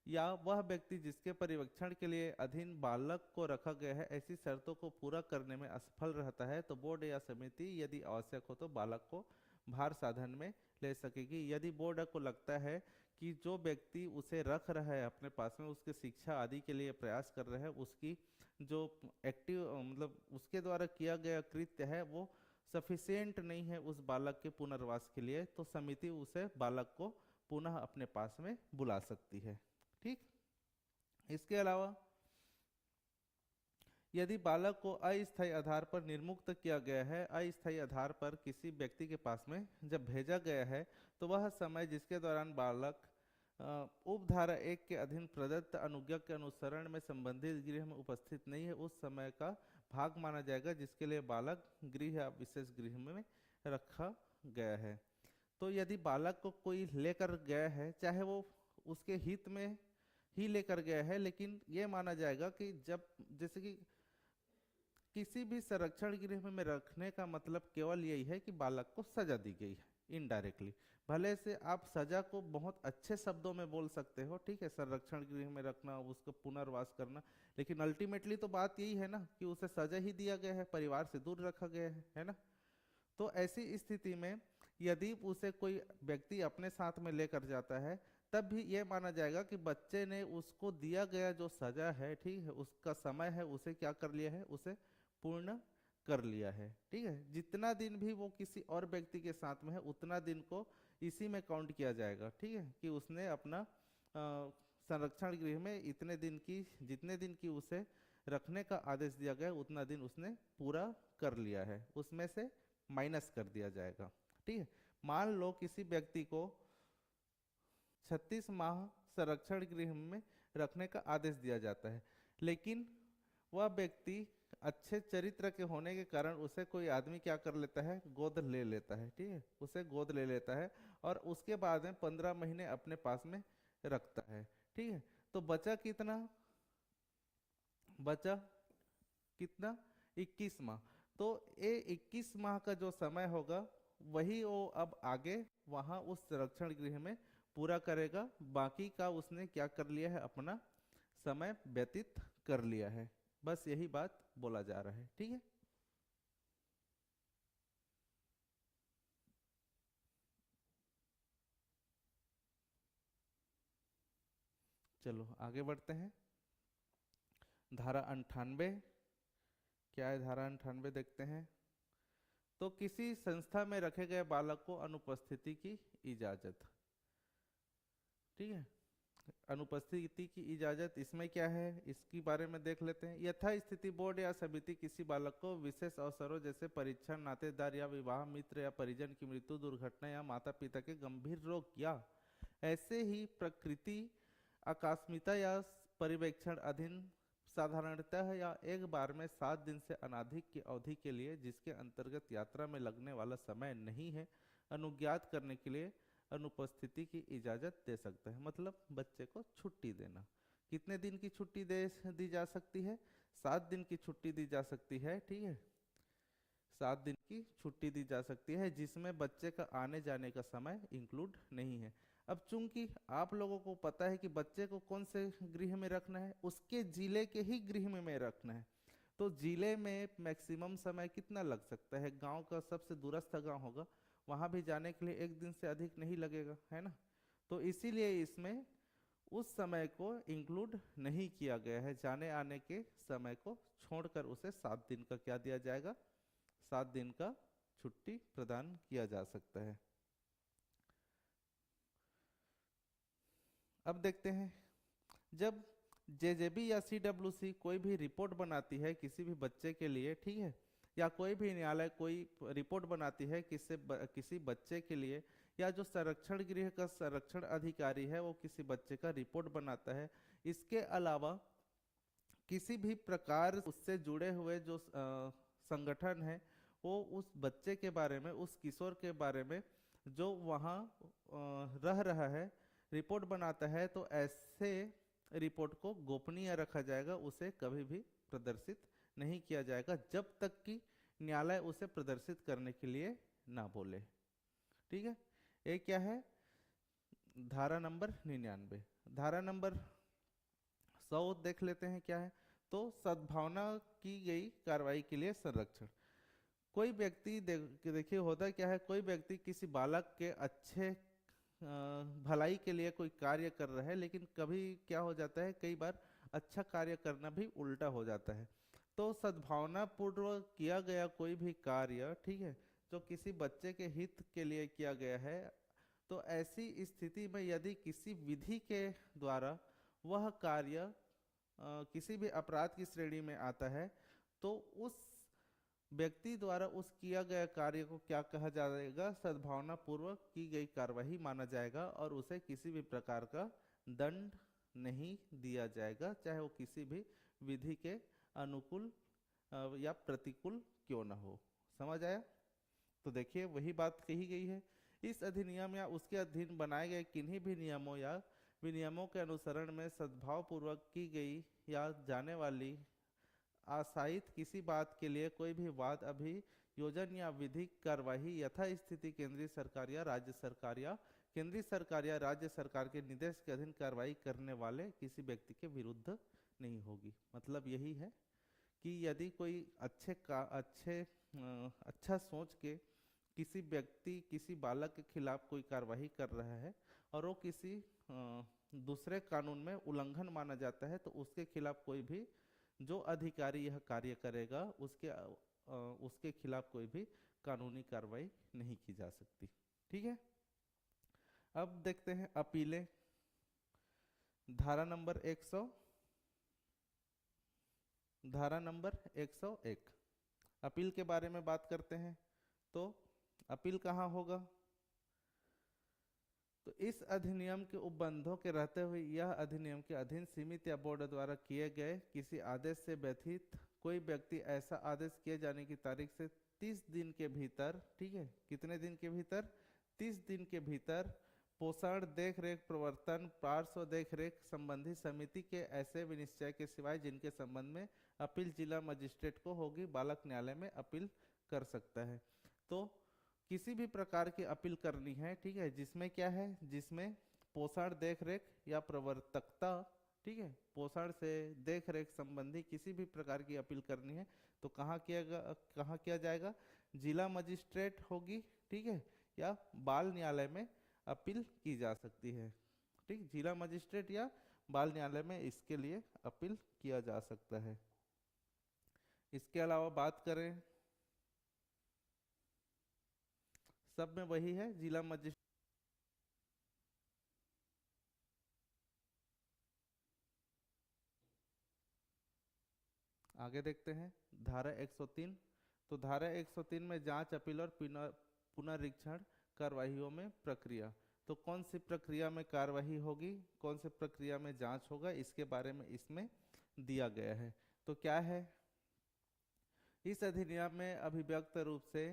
S1: या वह व्यक्ति जिसके परिवेक्षण के लिए अधीन बालक को रखा गया है ऐसी शर्तों को पूरा करने में असफल रहता है, तो बोर्ड या समिति यदि आवश्यक हो तो बालक को भार साधन में ले सकेगी। यदि बोर्ड को लगता है कि जो व्यक्ति उसे रख रहा है अपने पास में, उसके शिक्षा आदि के लिए प्रयास कर रहे हैं, उसकी जो एक्टिव मतलब उसके द्वारा किया गया कृत्य है वो सफिशिएंट नहीं है उस बालक के पुनर्वास के लिए, तो समिति उसे बालक को पुनः अपने पास में बुला सकती है, ठीक। इसके अलावा यदि बालक को अस्थायी आधार पर निर्मुक्त किया गया है, अस्थायी आधार पर किसी व्यक्ति के पास में जब भेजा गया है, तो वह समय जिसके दौरान बालक उपधारा 1 के अधीन प्रदत्त अनुज्ञा के अनुसरण में संबंधित गृह में उपस्थित नहीं है, उस समय का भाग माना जाएगा जिसके लिए बालक गृह या विशेष गृह में रखा गया है। तो यदि बालक को कोई लेकर गया है, चाहे वो उसके हित में ही लेकर गया है, लेकिन ये माना जाएगा कि जब जैसे कि किसी भी संरक्षण गृह में रखने का मतलब केवल यही है कि बालक को सजा दी गई है इनडायरेक्टली। भले से आप सजा को बहुत अच्छे शब्दों में बोल सकते हो, ठीक है, संरक्षण गृह में रखना, उसको पुनर्वास करना, लेकिन अल्टीमेटली तो बात यही है ना कि उसे सजा ही दिया गया है, परिवार से दूर रखा गया है ना। तो ऐसी स्थिति में यदि उसे कोई व्यक्ति अपने साथ में लेकर जाता है, तब भी ये माना जाएगा कि बच्चे ने उसको दिया गया जो सजा है, ठीक है, उसका समय है, उसे क्या कर लिया है, उसे पूर्ण कर लिया है, ठीक है। जितना दिन भी वो किसी और व्यक्ति के साथ में है, उतना दिन को इसी में काउंट किया जाएगा, ठीक है, कि उसने अपना संरक्षण गृह में इतने दिन की, जितने दिन की उसे रखने का आदेश दिया गया उतना दिन उसने पूरा कर लिया है, उसमें से माइनस कर दिया जाएगा, ठीक है। मान लो किसी व्यक्ति को 36 माह संरक्षण गृह में रखने का आदेश दिया जाता है, लेकिन वह व्यक्ति अच्छे चरित्र के होने के कारण उसे कोई आदमी क्या कर लेता है, गोद ले लेता है, ठीक है, उसे गोद ले लेता है और उसके बाद में 15 महीने अपने पास में रखता है। ठीक है, तो बचा कितना, बचा कितना, 21 माह। तो ये 21 माह का जो समय होगा वही वो अब आगे वहां उस संरक्षण गृह में पूरा करेगा, बाकी का उसने क्या कर लिया है, अपना समय व्यतीत कर लिया है। बस यही बात बोला जा रहा है। ठीक है, चलो आगे बढ़ते हैं। धारा 98, क्या है धारा 98, देखते हैं। तो किसी संस्था में रखे गए बालक को अनुपस्थिति की इजाजत। ठीक है, अनुपस्थिति की इजाजत इसमें क्या है, इसके बारे में देख लेते हैं। यथा स्थिति बोर्ड या समिति किसी बालक को विशेष अवसरों जैसे परीक्षण, नातेदार या विवाह, मित्र या परिजन की मृत्यु, दुर्घटना या माता पिता के गंभीर रोग या ऐसे ही प्रकृति आकस्मिकता या पर्यवेक्षण अधीन साधारणतः या एक बार में 7 दिन से अनाधिक की अवधि के लिए, जिसके अंतर्गत यात्रा में लगने वाला समय नहीं है, अनुज्ञात करने के लिए अनुपस्थिति की इजाजत दे सकता है। मतलब बच्चे को छुट्टी देना। कितने दिन की छुट्टी दे दी जा सकती है, 7 दिन की छुट्टी दी जा सकती है। ठीक है, 7 दिन की छुट्टी दी जा सकती है, जिसमें बच्चे का आने जाने का समय इंक्लूड नहीं है। अब चूंकि आप लोगों को पता है कि बच्चे को कौन से गृह में रखना है, उसके जिले के ही गृह में रखना है, तो जिले में मैक्सिमम समय कितना लग सकता है, गांव का सबसे दूरस्थ गांव होगा, वहां भी जाने के लिए 1 दिन से अधिक नहीं लगेगा, है ना। तो इसीलिए इसमें उस समय को इंक्लूड नहीं किया गया है, जाने आने के समय को छोड़कर उसे 7 दिन का क्या दिया जाएगा, 7 दिन का छुट्टी प्रदान किया जा सकता है। अब देखते हैं, जब जेजेबी या सीडब्ल्यूसी कोई भी रिपोर्ट बनाती है किसी भी बच्चे के लिए, ठीक है, या कोई भी न्यायालय कोई रिपोर्ट बनाती है किसी बच्चे के लिए, या जो संरक्षण गृह का संरक्षण अधिकारी है वो किसी बच्चे का रिपोर्ट बनाता है, इसके अलावा किसी भी प्रकार उससे जुड़े हुए जो संगठन है वो उस बच्चे के बारे में, उस किशोर के बारे में जो वहाँ रह रहा है रिपोर्ट बनाता है, तो ऐसे रिपोर्ट को गोपनीय रखा जाएगा, उसे कभी भी प्रदर्शित नहीं किया जाएगा जब तक कि न्यायालय उसे प्रदर्शित करने के लिए ना बोले। ठीक है, ये क्या है, धारा नंबर 99। धारा नंबर 100 देख लेते हैं क्या है। तो सद्भावना की गई कार्रवाई के लिए संरक्षण। कोई व्यक्ति देखिए होता क्या है, कोई व्यक्ति किसी बालक के अच्छे भलाई के लिए कोई कार्य कर रहा है, लेकिन कभी क्या हो जाता है, कई बार अच्छा कार्य करना भी उल्टा हो जाता है। तो सद्भावना पूर्वक किया गया कोई भी कार्य, ठीक है, जो किसी बच्चे के हित के लिए किया गया है, तो ऐसी स्थिति में यदि किसी विधि के द्वारा वह कार्य किसी भी अपराध की श्रेणी में आता है, तो उस व्यक्ति द्वारा उस किया गया कार्य को क्या कहा जाएगा, सद्भावना पूर्वक की गई कार्यवाही माना जाएगा, और उसे किसी भी प्रकार का दंड नहीं दिया जाएगा, चाहे वो किसी भी विधि के अनुकूल या प्रतिकूल क्यों ना हो। समझ आया। तो देखिए वही बात कही गई है, इस अधिनियम या उसके अधीन बनाए गए किन्हीं भी नियमों या विनियमों के अनुसरण में सद्भाव पूर्वक की गई या जाने वाली आशायित किसी बात के लिए कोई भी वाद, अभियोजन या विधिक कार्यवाही यथास्थिति केंद्रीय सरकार या राज्य सरकार या केंद्रीय सरकार या राज्य सरकार के निर्देश के अधीन कार्रवाई करने वाले किसी व्यक्ति के विरुद्ध नहीं होगी। मतलब यही है कि यदि कोई अच्छा सोच के किसी व्यक्ति, किसी बालक के खिलाफ कोई कार्रवाई कर रहा है और वो किसी दूसरे कानून में उल्लंघन माना जाता है, तो उसके खिलाफ कोई भी जो अधिकारी यह कार्य करेगा उसके खिलाफ कोई भी कानूनी कार्रवाई नहीं की जा सकती। ठीक है, अब देखते हैं अपीलें। धारा नंबर 101 अपील के बारे में बात करते हैं। तो अपील कहाँ होगा, तो इस अधिनियम के उपबंधों के रहते हुए यह अधिनियम के अधीन सीमित या बोर्ड द्वारा किए गए किसी आदेश से व्यथित कोई व्यक्ति ऐसा आदेश किए जाने की तारीख से 30 दिन के भीतर, ठीक है, कितने दिन के भीतर, 30 दिन के भीतर पोषण देख रेख प्रवर्तन पार्श्व देख रेख संबंधी समिति के ऐसे विनिश्चय के सिवाय जिनके संबंध में अपील जिला मजिस्ट्रेट को होगी बालक न्यायालय में अपील कर सकता है। तो किसी भी प्रकार की अपील करनी है, ठीक है, जिसमें क्या है, जिसमें पोषण देख रेख या प्रवर्तकता, ठीक है, पोषण से देख रेख संबंधी किसी भी प्रकार की अपील करनी है तो कहाँ किया जाएगा, जिला मजिस्ट्रेट होगी, ठीक है, या बाल न्यायालय में अपील की जा सकती है। ठीक, जिला मजिस्ट्रेट या बाल न्यायालय में इसके लिए अपील किया जा सकता है। इसके अलावा बात करें, सब में वही है, जिला मजिस्ट्रेट। आगे देखते हैं धारा 103। तो धारा 103 में जांच अपील और पुनरीक्षण कार्यवाहियों में प्रक्रिया। तो कौन सी प्रक्रिया में कार्यवाही होगी, कौन सी प्रक्रिया में जांच होगा, इसके बारे में इसमें दिया गया है। तो क्या है, इस अधिनियम में अभिव्यक्त रूप से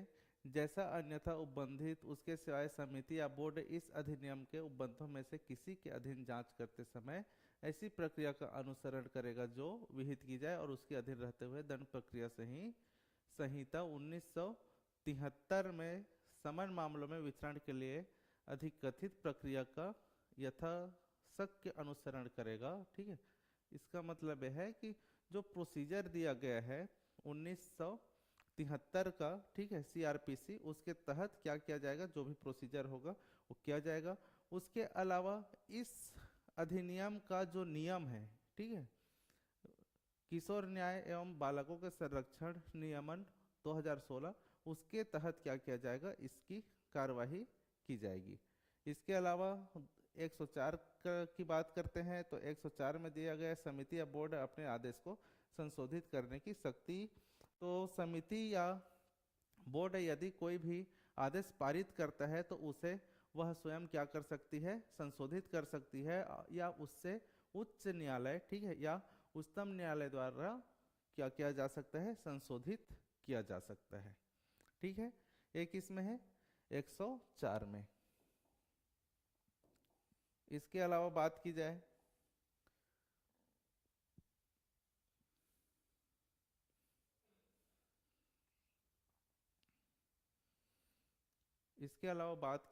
S1: जैसा अन्यथा उपबंधित उसके सिवाय समिति या बोर्ड इस अधिनियम के उपबंधों में से किसी के अधीन जांच करते समय ऐसी प्रक्रिया का अनुसरण करेगा जो विहित की जाए और उसके अधीन रहते हुए दंड प्रक्रिया संहिता 1973 में समान मामलों में विचारण के लिए अधिकथित प्रक्रिया का यथाशक्य अनुसरण करेगा। ठीक है, इसका मतलब यह है कि जो प्रोसीजर दिया गया है 1973 का, ठीक है, सीआरपीसी, उसके तहत क्या किया जाएगा, जो भी प्रोसीजर होगा वो किया जाएगा। उसके अलावा इस अधिनियम का जो नियम है, ठीक है, किशोर न्याय एवं बालकों के संरक्षण नियमन 2016, उसके तहत क्या किया जाएगा, इसकी कार्यवाही की जाएगी। इसके अलावा 104 की बात करते हैं तो 104 में दिया गया समिति या बोर्ड अपने आदेश को संशोधित करने की शक्ति। तो समिति या बोर्ड यदि कोई भी आदेश पारित करता है तो उसे वह स्वयं क्या कर सकती है, संशोधित कर सकती है, या उससे उच्च न्यायालय, ठीक है, या उच्चतम न्यायालय द्वारा क्या किया जा सकता है, संशोधित किया जा सकता है। ठीक है, एक इसमें है 104 में। इसके अलावा बात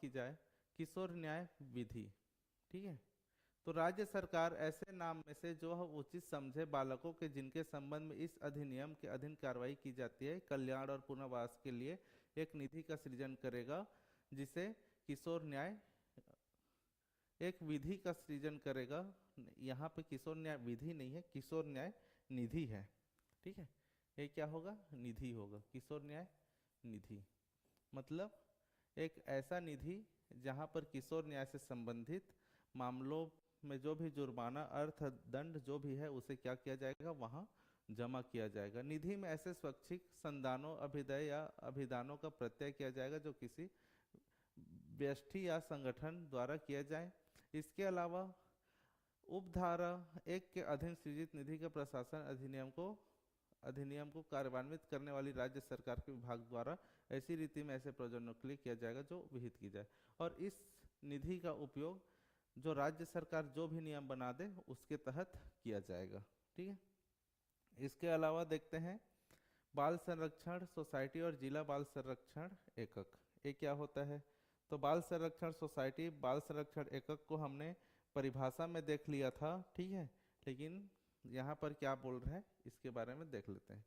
S1: की जाए किशोर न्याय विधि, ठीक है, तो राज्य सरकार ऐसे नाम में से जो उचित समझे बालकों के जिनके संबंध में इस अधिनियम के अधीन कार्रवाई की जाती है कल्याण और पुनर्वास के लिए एक निधि का सृजन करेगा, जिसे किशोर न्याय, एक विधि का सृजन करेगा। यहाँ पे किशोर न्याय विधि नहीं है, किशोर न्याय निधि है। ठीक है, ये क्या होगा, निधि होगा, किशोर न्याय निधि, मतलब एक ऐसा निधि जहाँ पर किशोर न्याय से संबंधित मामलों में जो भी जुर्माना अर्थ दंड जो भी है उसे क्या किया जाएगा, वहाँ जमा किया जाएगा। निधि में ऐसे स्वैच्छिक संदानों अभिदय या अभिदानों का प्रत्यय किया जाएगा जो किसी व्यष्टि या संगठन द्वारा किया जाए। इसके अलावा उपधारा 1 के अधीन सृजित निधि का प्रशासन अधिनियम को कार्यान्वित करने वाली राज्य सरकार के विभाग द्वारा ऐसी रीति में ऐसे प्रयोजनों के लिए किया जाएगा जो विहित की जाए, और इस निधि का उपयोग जो राज्य सरकार जो भी नियम बना दे उसके तहत किया जाएगा। ठीक है, इसके अलावा देखते हैं बाल संरक्षण सोसाइटी और जिला बाल संरक्षण एकक, ये क्या होता है। तो बाल संरक्षण सोसाइटी, बाल संरक्षण एकक को हमने परिभाषा में देख लिया था, ठीक है, लेकिन यहाँ पर क्या बोल रहे हैं इसके बारे में देख लेते हैं।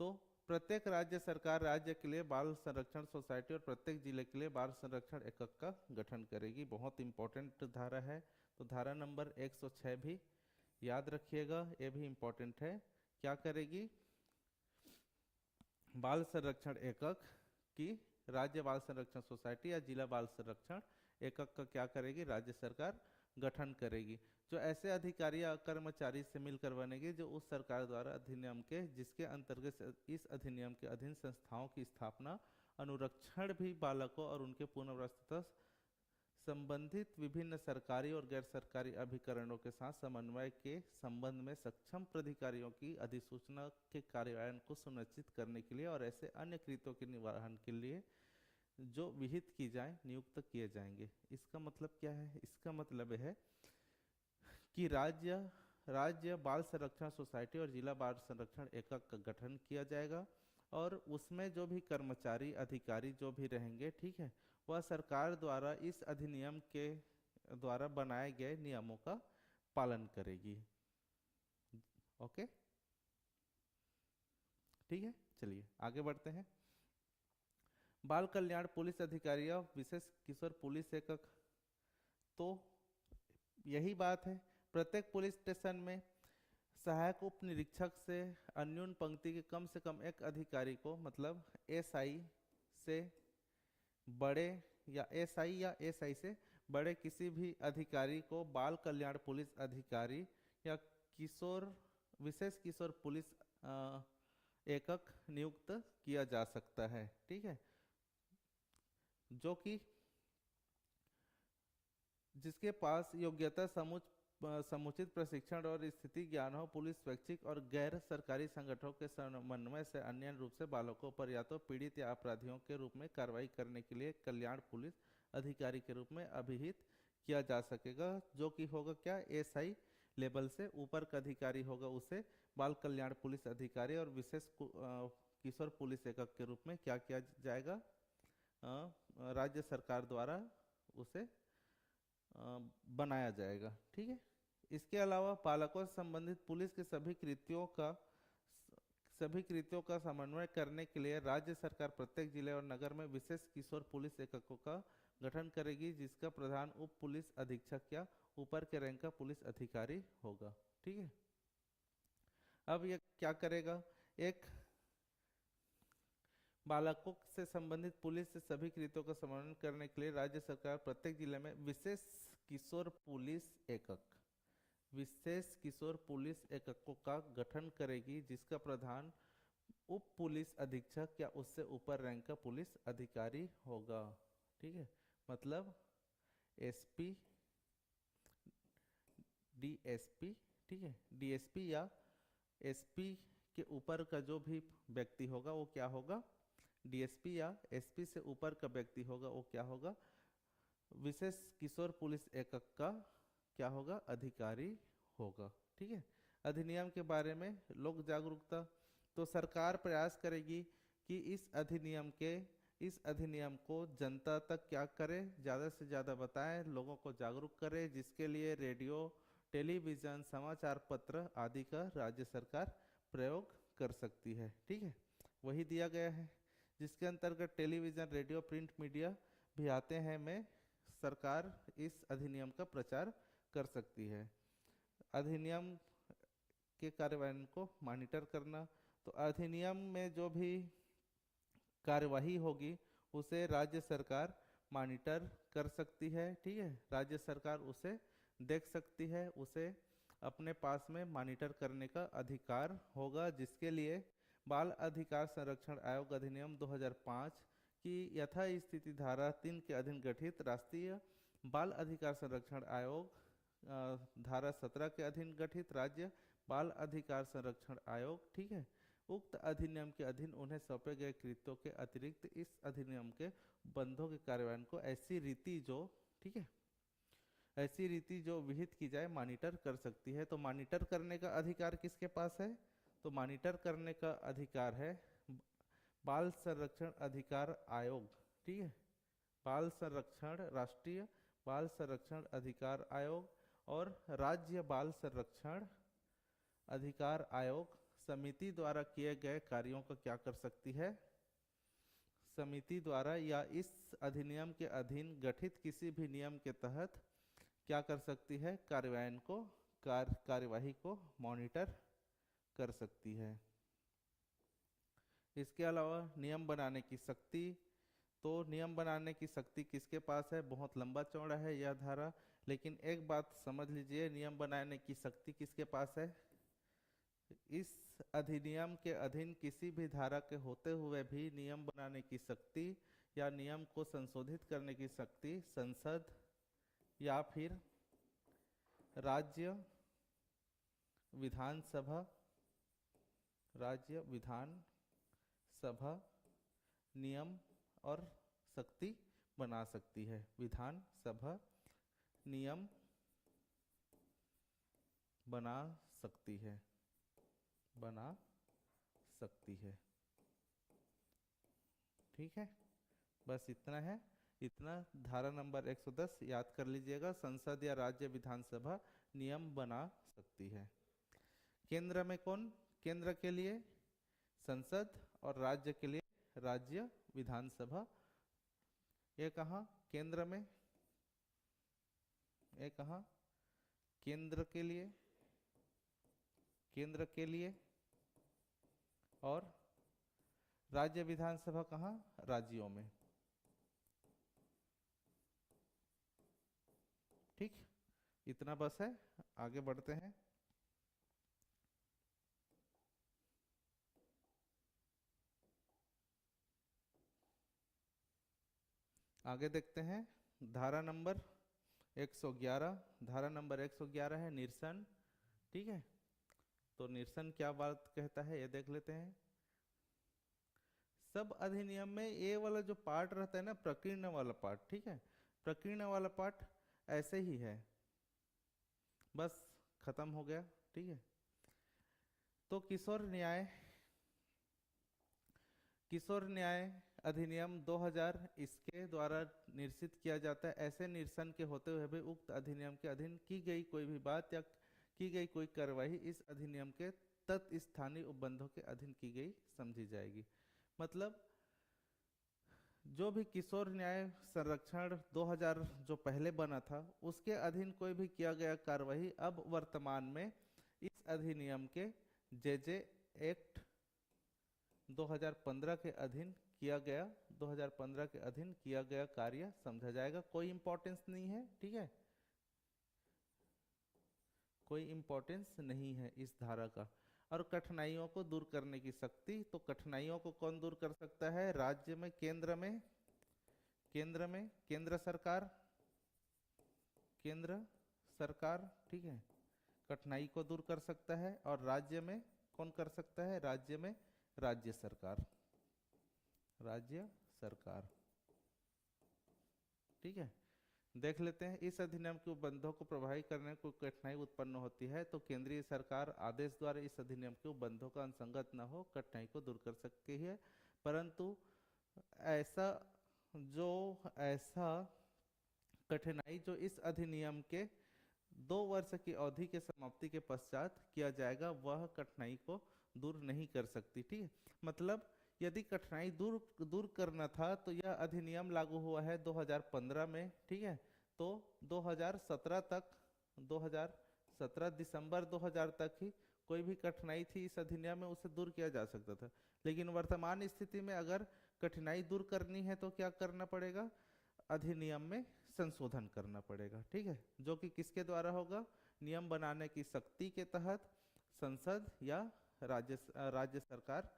S1: तो प्रत्येक राज्य सरकार राज्य के लिए बाल संरक्षण सोसाइटी और प्रत्येक जिले के लिए बाल संरक्षण एकक का गठन करेगी। बहुत इंपॉर्टेंट धारा है, तो धारा नंबर 106 भी याद रखिएगा, ये भी इंपॉर्टेंट है। क्या करेगी, बाल संरक्षण एकक की राज्य बाल संरक्षण सोसाइटी या जिला बाल संरक्षण एकक का क्या करेगी, राज्य सरकार गठन करेगी, जो ऐसे अधिकारी या कर्मचारी से मिलकर बनेगी जो उस सरकार द्वारा अधिनियम के जिसके अंतर्गत इस अधिनियम के अधीन संस्थाओं की स्थापना, अनुरक्षण भी बालकों और उनके पुनर्वास संबंधित विभिन्न सरकारी और गैर सरकारी अभिकरणों के साथ समन्वय के संबंध में सक्षम प्राधिकारियों की अधिसूचना के कार्यान्वयन को सुनिश्चित करने के लिए और ऐसे अन्य कृत्यों के निवारण के लिए जो विहित की जाए नियुक्त किए जाएंगे। इसका मतलब क्या है? इसका मतलब है कि राज्य राज्य बाल संरक्षण सोसाइटी और जिला बाल संरक्षण एकक का गठन किया जाएगा, और उसमें जो भी कर्मचारी अधिकारी जो भी रहेंगे, ठीक है, वह सरकार द्वारा इस अधिनियम के द्वारा बनाए गए नियमों का पालन करेगी। ओके, ठीक है, चलिए आगे बढ़ते हैं। बाल कल्याण पुलिस अधिकारी और विशेष किशोर पुलिस एकक, तो यही बात है, प्रत्येक पुलिस स्टेशन में सहायक उप निरीक्षक से अन्यून पंक्ति के कम से कम एक अधिकारी को, मतलब एसआई से बड़े या एसआई से बड़े किसी भी अधिकारी को बाल कल्याण पुलिस अधिकारी या किशोर विशेष किशोर पुलिस एकक नियुक्त किया जा सकता है, ठीक है, जो कि जिसके पास योग्यता समुचित प्रशिक्षण और स्थिति ज्ञान हो, पुलिस स्वैच्छिक और गैर सरकारी संगठनों के समन्वय से अन्य रूप से बालकों पर या तो पीड़ित या अपराधियों के रूप में कार्रवाई करने के लिए कल्याण पुलिस अधिकारी के रूप में अभिहित किया जा सकेगा, जो कि होगा क्या, एसआई लेवल से ऊपर का अधिकारी होगा उसे बाल कल्याण पुलिस अधिकारी और विशेष किशोर पुलिस एकक के रूप में क्या किया जाएगा, राज्य सरकार द्वारा उसे बनाया जाएगा, ठीक है। इसके अलावा बालकों से संबंधित पुलिस के सभी कृत्यों का समन्वय करने के लिए राज्य सरकार प्रत्येक जिले और नगर में विशेष किशोर पुलिस एककों का गठन करेगी, जिसका प्रधान उप पुलिस अधीक्षक या ऊपर के रैंक का पुलिस अधिकारी होगा, ठीक है। अब ये क्या करेगा, एक बालकों से संबंधित पुलिस से सभी कृत्यों का समन्वय करने के लिए राज्य सरकार प्रत्येक जिले में विशेष किशोर पुलिस एककों का गठन करेगी, जिसका प्रधान उप पुलिस अधीक्षक या उससे ऊपर रैंक का पुलिस अधिकारी होगा, ठीक है। मतलब एसपी, डीएसपी, ठीक है, डीएसपी या एसपी के ऊपर का जो भी व्यक्ति होगा वो क्या होगा, डीएसपी या एसपी से ऊपर का व्यक्ति होगा वो क्या होगा, विशेष किशोर पुलिस एकक का क्या होगा, अधिकारी होगा, ठीक है। अधिनियम के बारे में लोक जागरूकता, तो सरकार प्रयास करेगी कि इस अधिनियम को जनता तक क्या करे, ज़्यादा से ज़्यादा बताएं, लोगों को जागरूक करे, जिसके लिए रेडियो, टेलीविज़न, समाचार पत्र आदि का राज्य सरकार प्रयोग कर सकती है, ठीक है। वही दिया गया है, जिसके अंतर्गत टेलीविज़न, रेडियो, प्रिंट मीडिया भी आते हैं में सरकार इस अधिनियम का प्रचार कर सकती है। अधिनियम के कार्यान्वयन को मॉनिटर करना, तो अधिनियम में जो भी कार्यवाही होगी उसे राज्य सरकार मॉनिटर कर सकती है, ठीक है, राज्य सरकार उसे देख सकती है, उसे अपने पास में मॉनिटर करने का अधिकार होगा, जिसके लिए बाल अधिकार संरक्षण आयोग अधिनियम 2005 की यथास्थिति धारा 3 के अधीन गठित राष्ट्रीय बाल अधिकार संरक्षण आयोग, धारा 17 के अधीन गठित राज्य बाल अधिकार संरक्षण आयोग, ठीक है, उक्त अधिनियम के अधीन उन्हें सौंपे गए कृत्यों के अतिरिक्त इस अधिनियम के बंधों के कार्यान्वयन को ऐसी रीति जो विहित की जाए मॉनिटर कर सकती है। तो मॉनिटर करने का अधिकार किसके पास है, तो मॉनिटर करने का अधिकार है बाल संरक्षण अधिकार आयोग, ठीक है, राष्ट्रीय बाल संरक्षण अधिकार आयोग और राज्य बाल संरक्षण अधिकार आयोग समिति द्वारा किए गए कार्यों का क्या कर सकती है, समिति द्वारा या इस अधिनियम के अधीन गठित किसी भी नियम के तहत क्या कर सकती है, कार्यवाही को मॉनिटर कर सकती है। इसके अलावा नियम बनाने की शक्ति, तो नियम बनाने की शक्ति किसके पास है, बहुत लंबा चौड़ा है यह धारा, लेकिन एक बात समझ लीजिए, नियम बनाने की शक्ति किसके पास है, इस अधिनियम के अधीन किसी भी धारा के होते हुए भी नियम बनाने की शक्ति या नियम को संशोधित करने की शक्ति संसद या फिर राज्य विधानसभा नियम और शक्ति बना सकती है, विधानसभा नियम बना सकती है, बना सकती है। ठीक है, बस इतना है। इतना धारा नंबर 110 याद कर लीजिएगा, संसद या राज्य विधानसभा नियम बना सकती है। केंद्र में कौन? केंद्र के लिए संसद और राज्य के लिए राज्य विधानसभा। ये कहाँ केंद्र में, ये कहाँ केंद्र के लिए, केंद्र के लिए, और राज्य विधानसभा कहाँ? राज्यों में। ठीक, इतना बस है, आगे बढ़ते हैं। आगे देखते हैं धारा नंबर 111। धारा नंबर 111 है निरसन। ठीक है, तो निरसन क्या बात कहता है ये देख लेते हैं। सब अधिनियम में ये वाला जो पार्ट रहता है ना, प्रकीर्ण वाला पार्ट, ठीक है, प्रकीर्ण वाला पार्ट ऐसे ही है, बस खत्म हो गया। ठीक है, तो किशोर न्याय अधिनियम 2000 इसके द्वारा निरसित किया जाता है। ऐसे निरसन के होते हुए भी उक्त अधिनियम के अधीन की गई कोई भी बात या की गई कोई कार्यवाही इस अधिनियम के तत्स्थानीय उपबंधों के अधीन की गई समझी जाएगी। मतलब जो भी किशोर न्याय संरक्षण 2000 जो पहले बना था उसके अधीन कोई भी किया गया कार्यवाही अब वर्तमान में इस अधिनियम के जे एक्ट 2015 के अधीन किया गया, 2015 के अधीन किया गया कार्य समझा जाएगा। कोई इंपॉर्टेंस नहीं है, ठीक है, कोई इंपॉर्टेंस नहीं है इस धारा का। और कठिनाइयों को दूर करने की शक्ति, तो कठिनाइयों को कौन दूर कर सकता है? राज्य में, केंद्र में, केंद्र सरकार, केंद्र सरकार, ठीक है, कठिनाई को दूर कर सकता है। और राज्य में कौन कर सकता है? राज्य में राज्य सरकार, राज्य सरकार। ठीक है, देख लेते हैं इस अधिनियम के उपबंधों को प्रभावी करने में कोई कठिनाई उत्पन्न होती है तो केंद्रीय सरकार आदेश द्वारा इस अधिनियम के उपबंधों का अनुसंगत न हो कठिनाई को दूर कर सकती है। परंतु ऐसा कठिनाई जो इस अधिनियम के 2 वर्ष की अवधि के समाप्ति के पश्चात किया जाएगा वह कठिनाई को दूर नहीं कर सकती। ठीक है, मतलब यदि कठिनाई दूर करना था तो यह अधिनियम लागू हुआ है 2015 में, ठीक है, तो 2017 दिसंबर 2000 तक ही कोई भी कठिनाई थी इस अधिनियम में उसे दूर किया जा सकता था। लेकिन वर्तमान स्थिति में अगर कठिनाई दूर करनी है तो क्या करना पड़ेगा? अधिनियम में संशोधन करना पड़ेगा। ठीक है, जो कि किसके द्वारा होगा? नियम बनाने की शक्ति के तहत संसद या राज्य सरकार।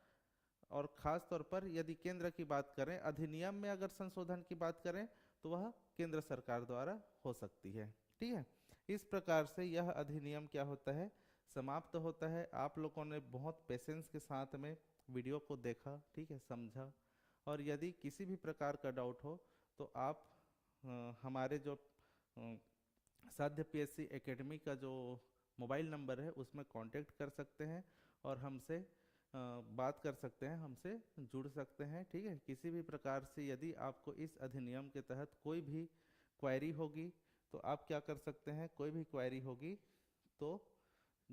S1: और खास तौर पर यदि केंद्र की बात करें, अधिनियम में अगर संशोधन की बात करें तो वह केंद्र सरकार द्वारा हो सकती है। ठीक है, इस प्रकार से यह अधिनियम क्या होता है? समाप्त होता है। आप लोगों ने बहुत पेशेंस के साथ में वीडियो को देखा, ठीक है, समझा। और यदि किसी भी प्रकार का डाउट हो तो आप हमारे जो साध्य पीएससी एकेडमी का जो मोबाइल नंबर है उसमें कांटेक्ट कर सकते हैं और हमसे बात कर सकते हैं, हमसे जुड़ सकते हैं। ठीक है, किसी भी प्रकार से यदि आपको इस अधिनियम के तहत कोई भी क्वेरी होगी तो आप क्या कर सकते हैं? कोई भी क्वेरी होगी तो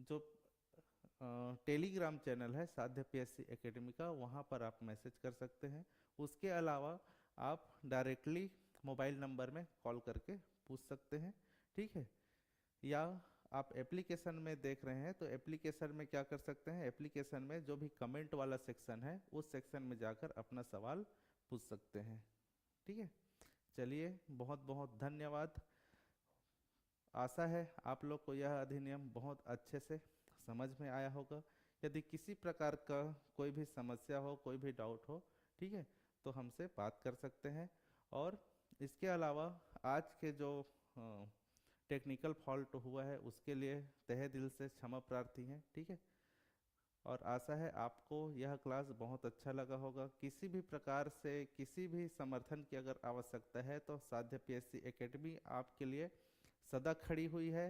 S1: जो टेलीग्राम चैनल है साध्य पीएससी एकेडमी का, वहाँ पर आप मैसेज कर सकते हैं। उसके अलावा आप डायरेक्टली मोबाइल नंबर में कॉल करके पूछ सकते हैं। ठीक है, या आप एप्लीकेशन में देख रहे हैं तो एप्लीकेशन में क्या कर सकते हैं? एप्लीकेशन में जो भी कमेंट वाला सेक्शन है उस सेक्शन में जाकर अपना सवाल पूछ सकते हैं। ठीक है, चलिए, बहुत बहुत धन्यवाद। आशा है आप लोग को यह अधिनियम बहुत अच्छे से समझ में आया होगा। यदि किसी प्रकार का कोई भी समस्या हो, कोई भी डाउट हो, ठीक है, तो हमसे बात कर सकते हैं। और इसके अलावा आज के जो टेक्निकल फॉल्ट हुआ है उसके लिए तहे दिल से क्षमा प्रार्थी हैं। ठीक है, और आशा है आपको यह क्लास बहुत अच्छा लगा होगा। किसी भी प्रकार से किसी भी समर्थन की अगर आवश्यकता है तो साध्य पीएससी एकेडमी आपके लिए सदा खड़ी हुई है।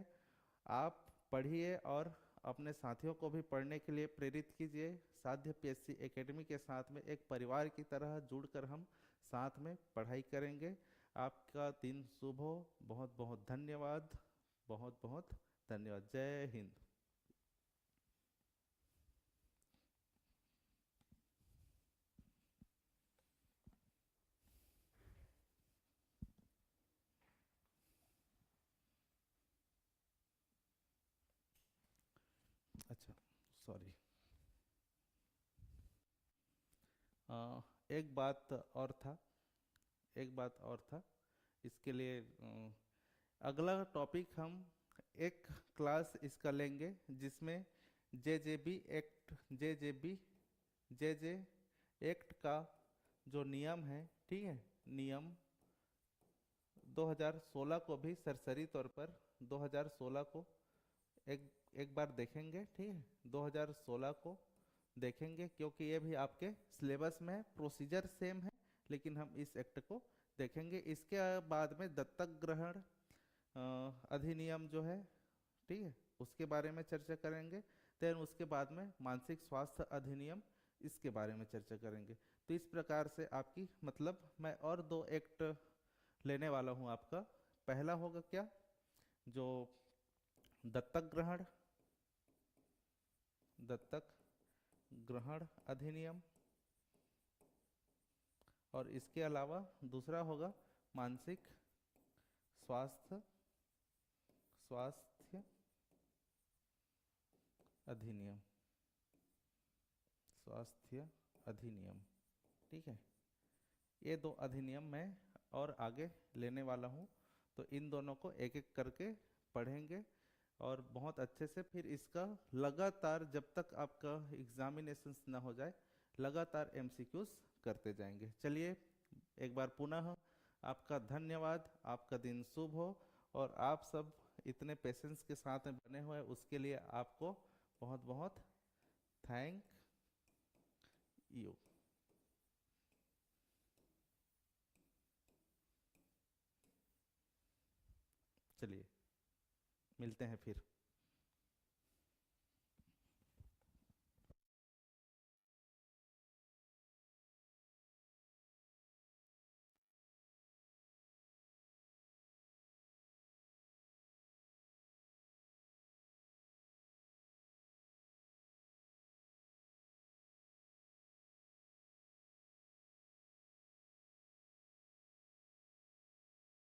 S1: आप पढ़िए और अपने साथियों को भी पढ़ने के लिए प्रेरित कीजिए। साध्य पीएससी एकेडमी के साथ में एक परिवार की तरह जुड़कर हम साथ में पढ़ाई करेंगे। आपका दिन शुभ हो। बहुत बहुत धन्यवाद। बहुत बहुत धन्यवाद। जय हिंद। अच्छा, सॉरी। एक बात और था, एक बात और था। इसके लिए अगला टॉपिक हम एक क्लास इसका लेंगे जिसमें जेजेबी एक्ट, जे जे एक्ट का जो नियम है, ठीक है, नियम 2016 को भी सरसरी तौर पर 2016 को एक एक बार देखेंगे, ठीक है। 2016 को देखेंगे क्योंकि ये भी आपके सिलेबस में है, प्रोसीजर सेम है, लेकिन हम इस एक्ट को देखेंगे। इसके बाद में दत्तक ग्रहण अधिनियम जो है, ठीक है, उसके बारे में चर्चा करेंगे। देन उसके बाद में मानसिक स्वास्थ्य अधिनियम, इसके बारे में चर्चा करेंगे। तो इस प्रकार से आपकी मतलब मैं और दो एक्ट लेने वाला हूँ आपका। पहला होगा क्या, जो दत्तक ग्रहण, दत्तक ग्रहण अधिनियम, और इसके अलावा दूसरा होगा मानसिक स्वास्थ्य, स्वास्थ्य अधिनियम, स्वास्थ्य अधिनियम, ठीक है। ये दो अधिनियम मैं और आगे लेने वाला हूँ। तो इन दोनों को एक एक करके पढ़ेंगे और बहुत अच्छे से फिर इसका लगातार जब तक आपका एग्जामिनेशंस ना हो जाए लगातार एमसीक्यूज करते जाएंगे। चलिए, एक बार पुनः आपका धन्यवाद। आपका दिन शुभ हो और आप सब इतने पेशेंस के साथ में बने हुए उसके लिए आपको बहुत बहुत थैंक यू। चलिए, मिलते हैं फिर।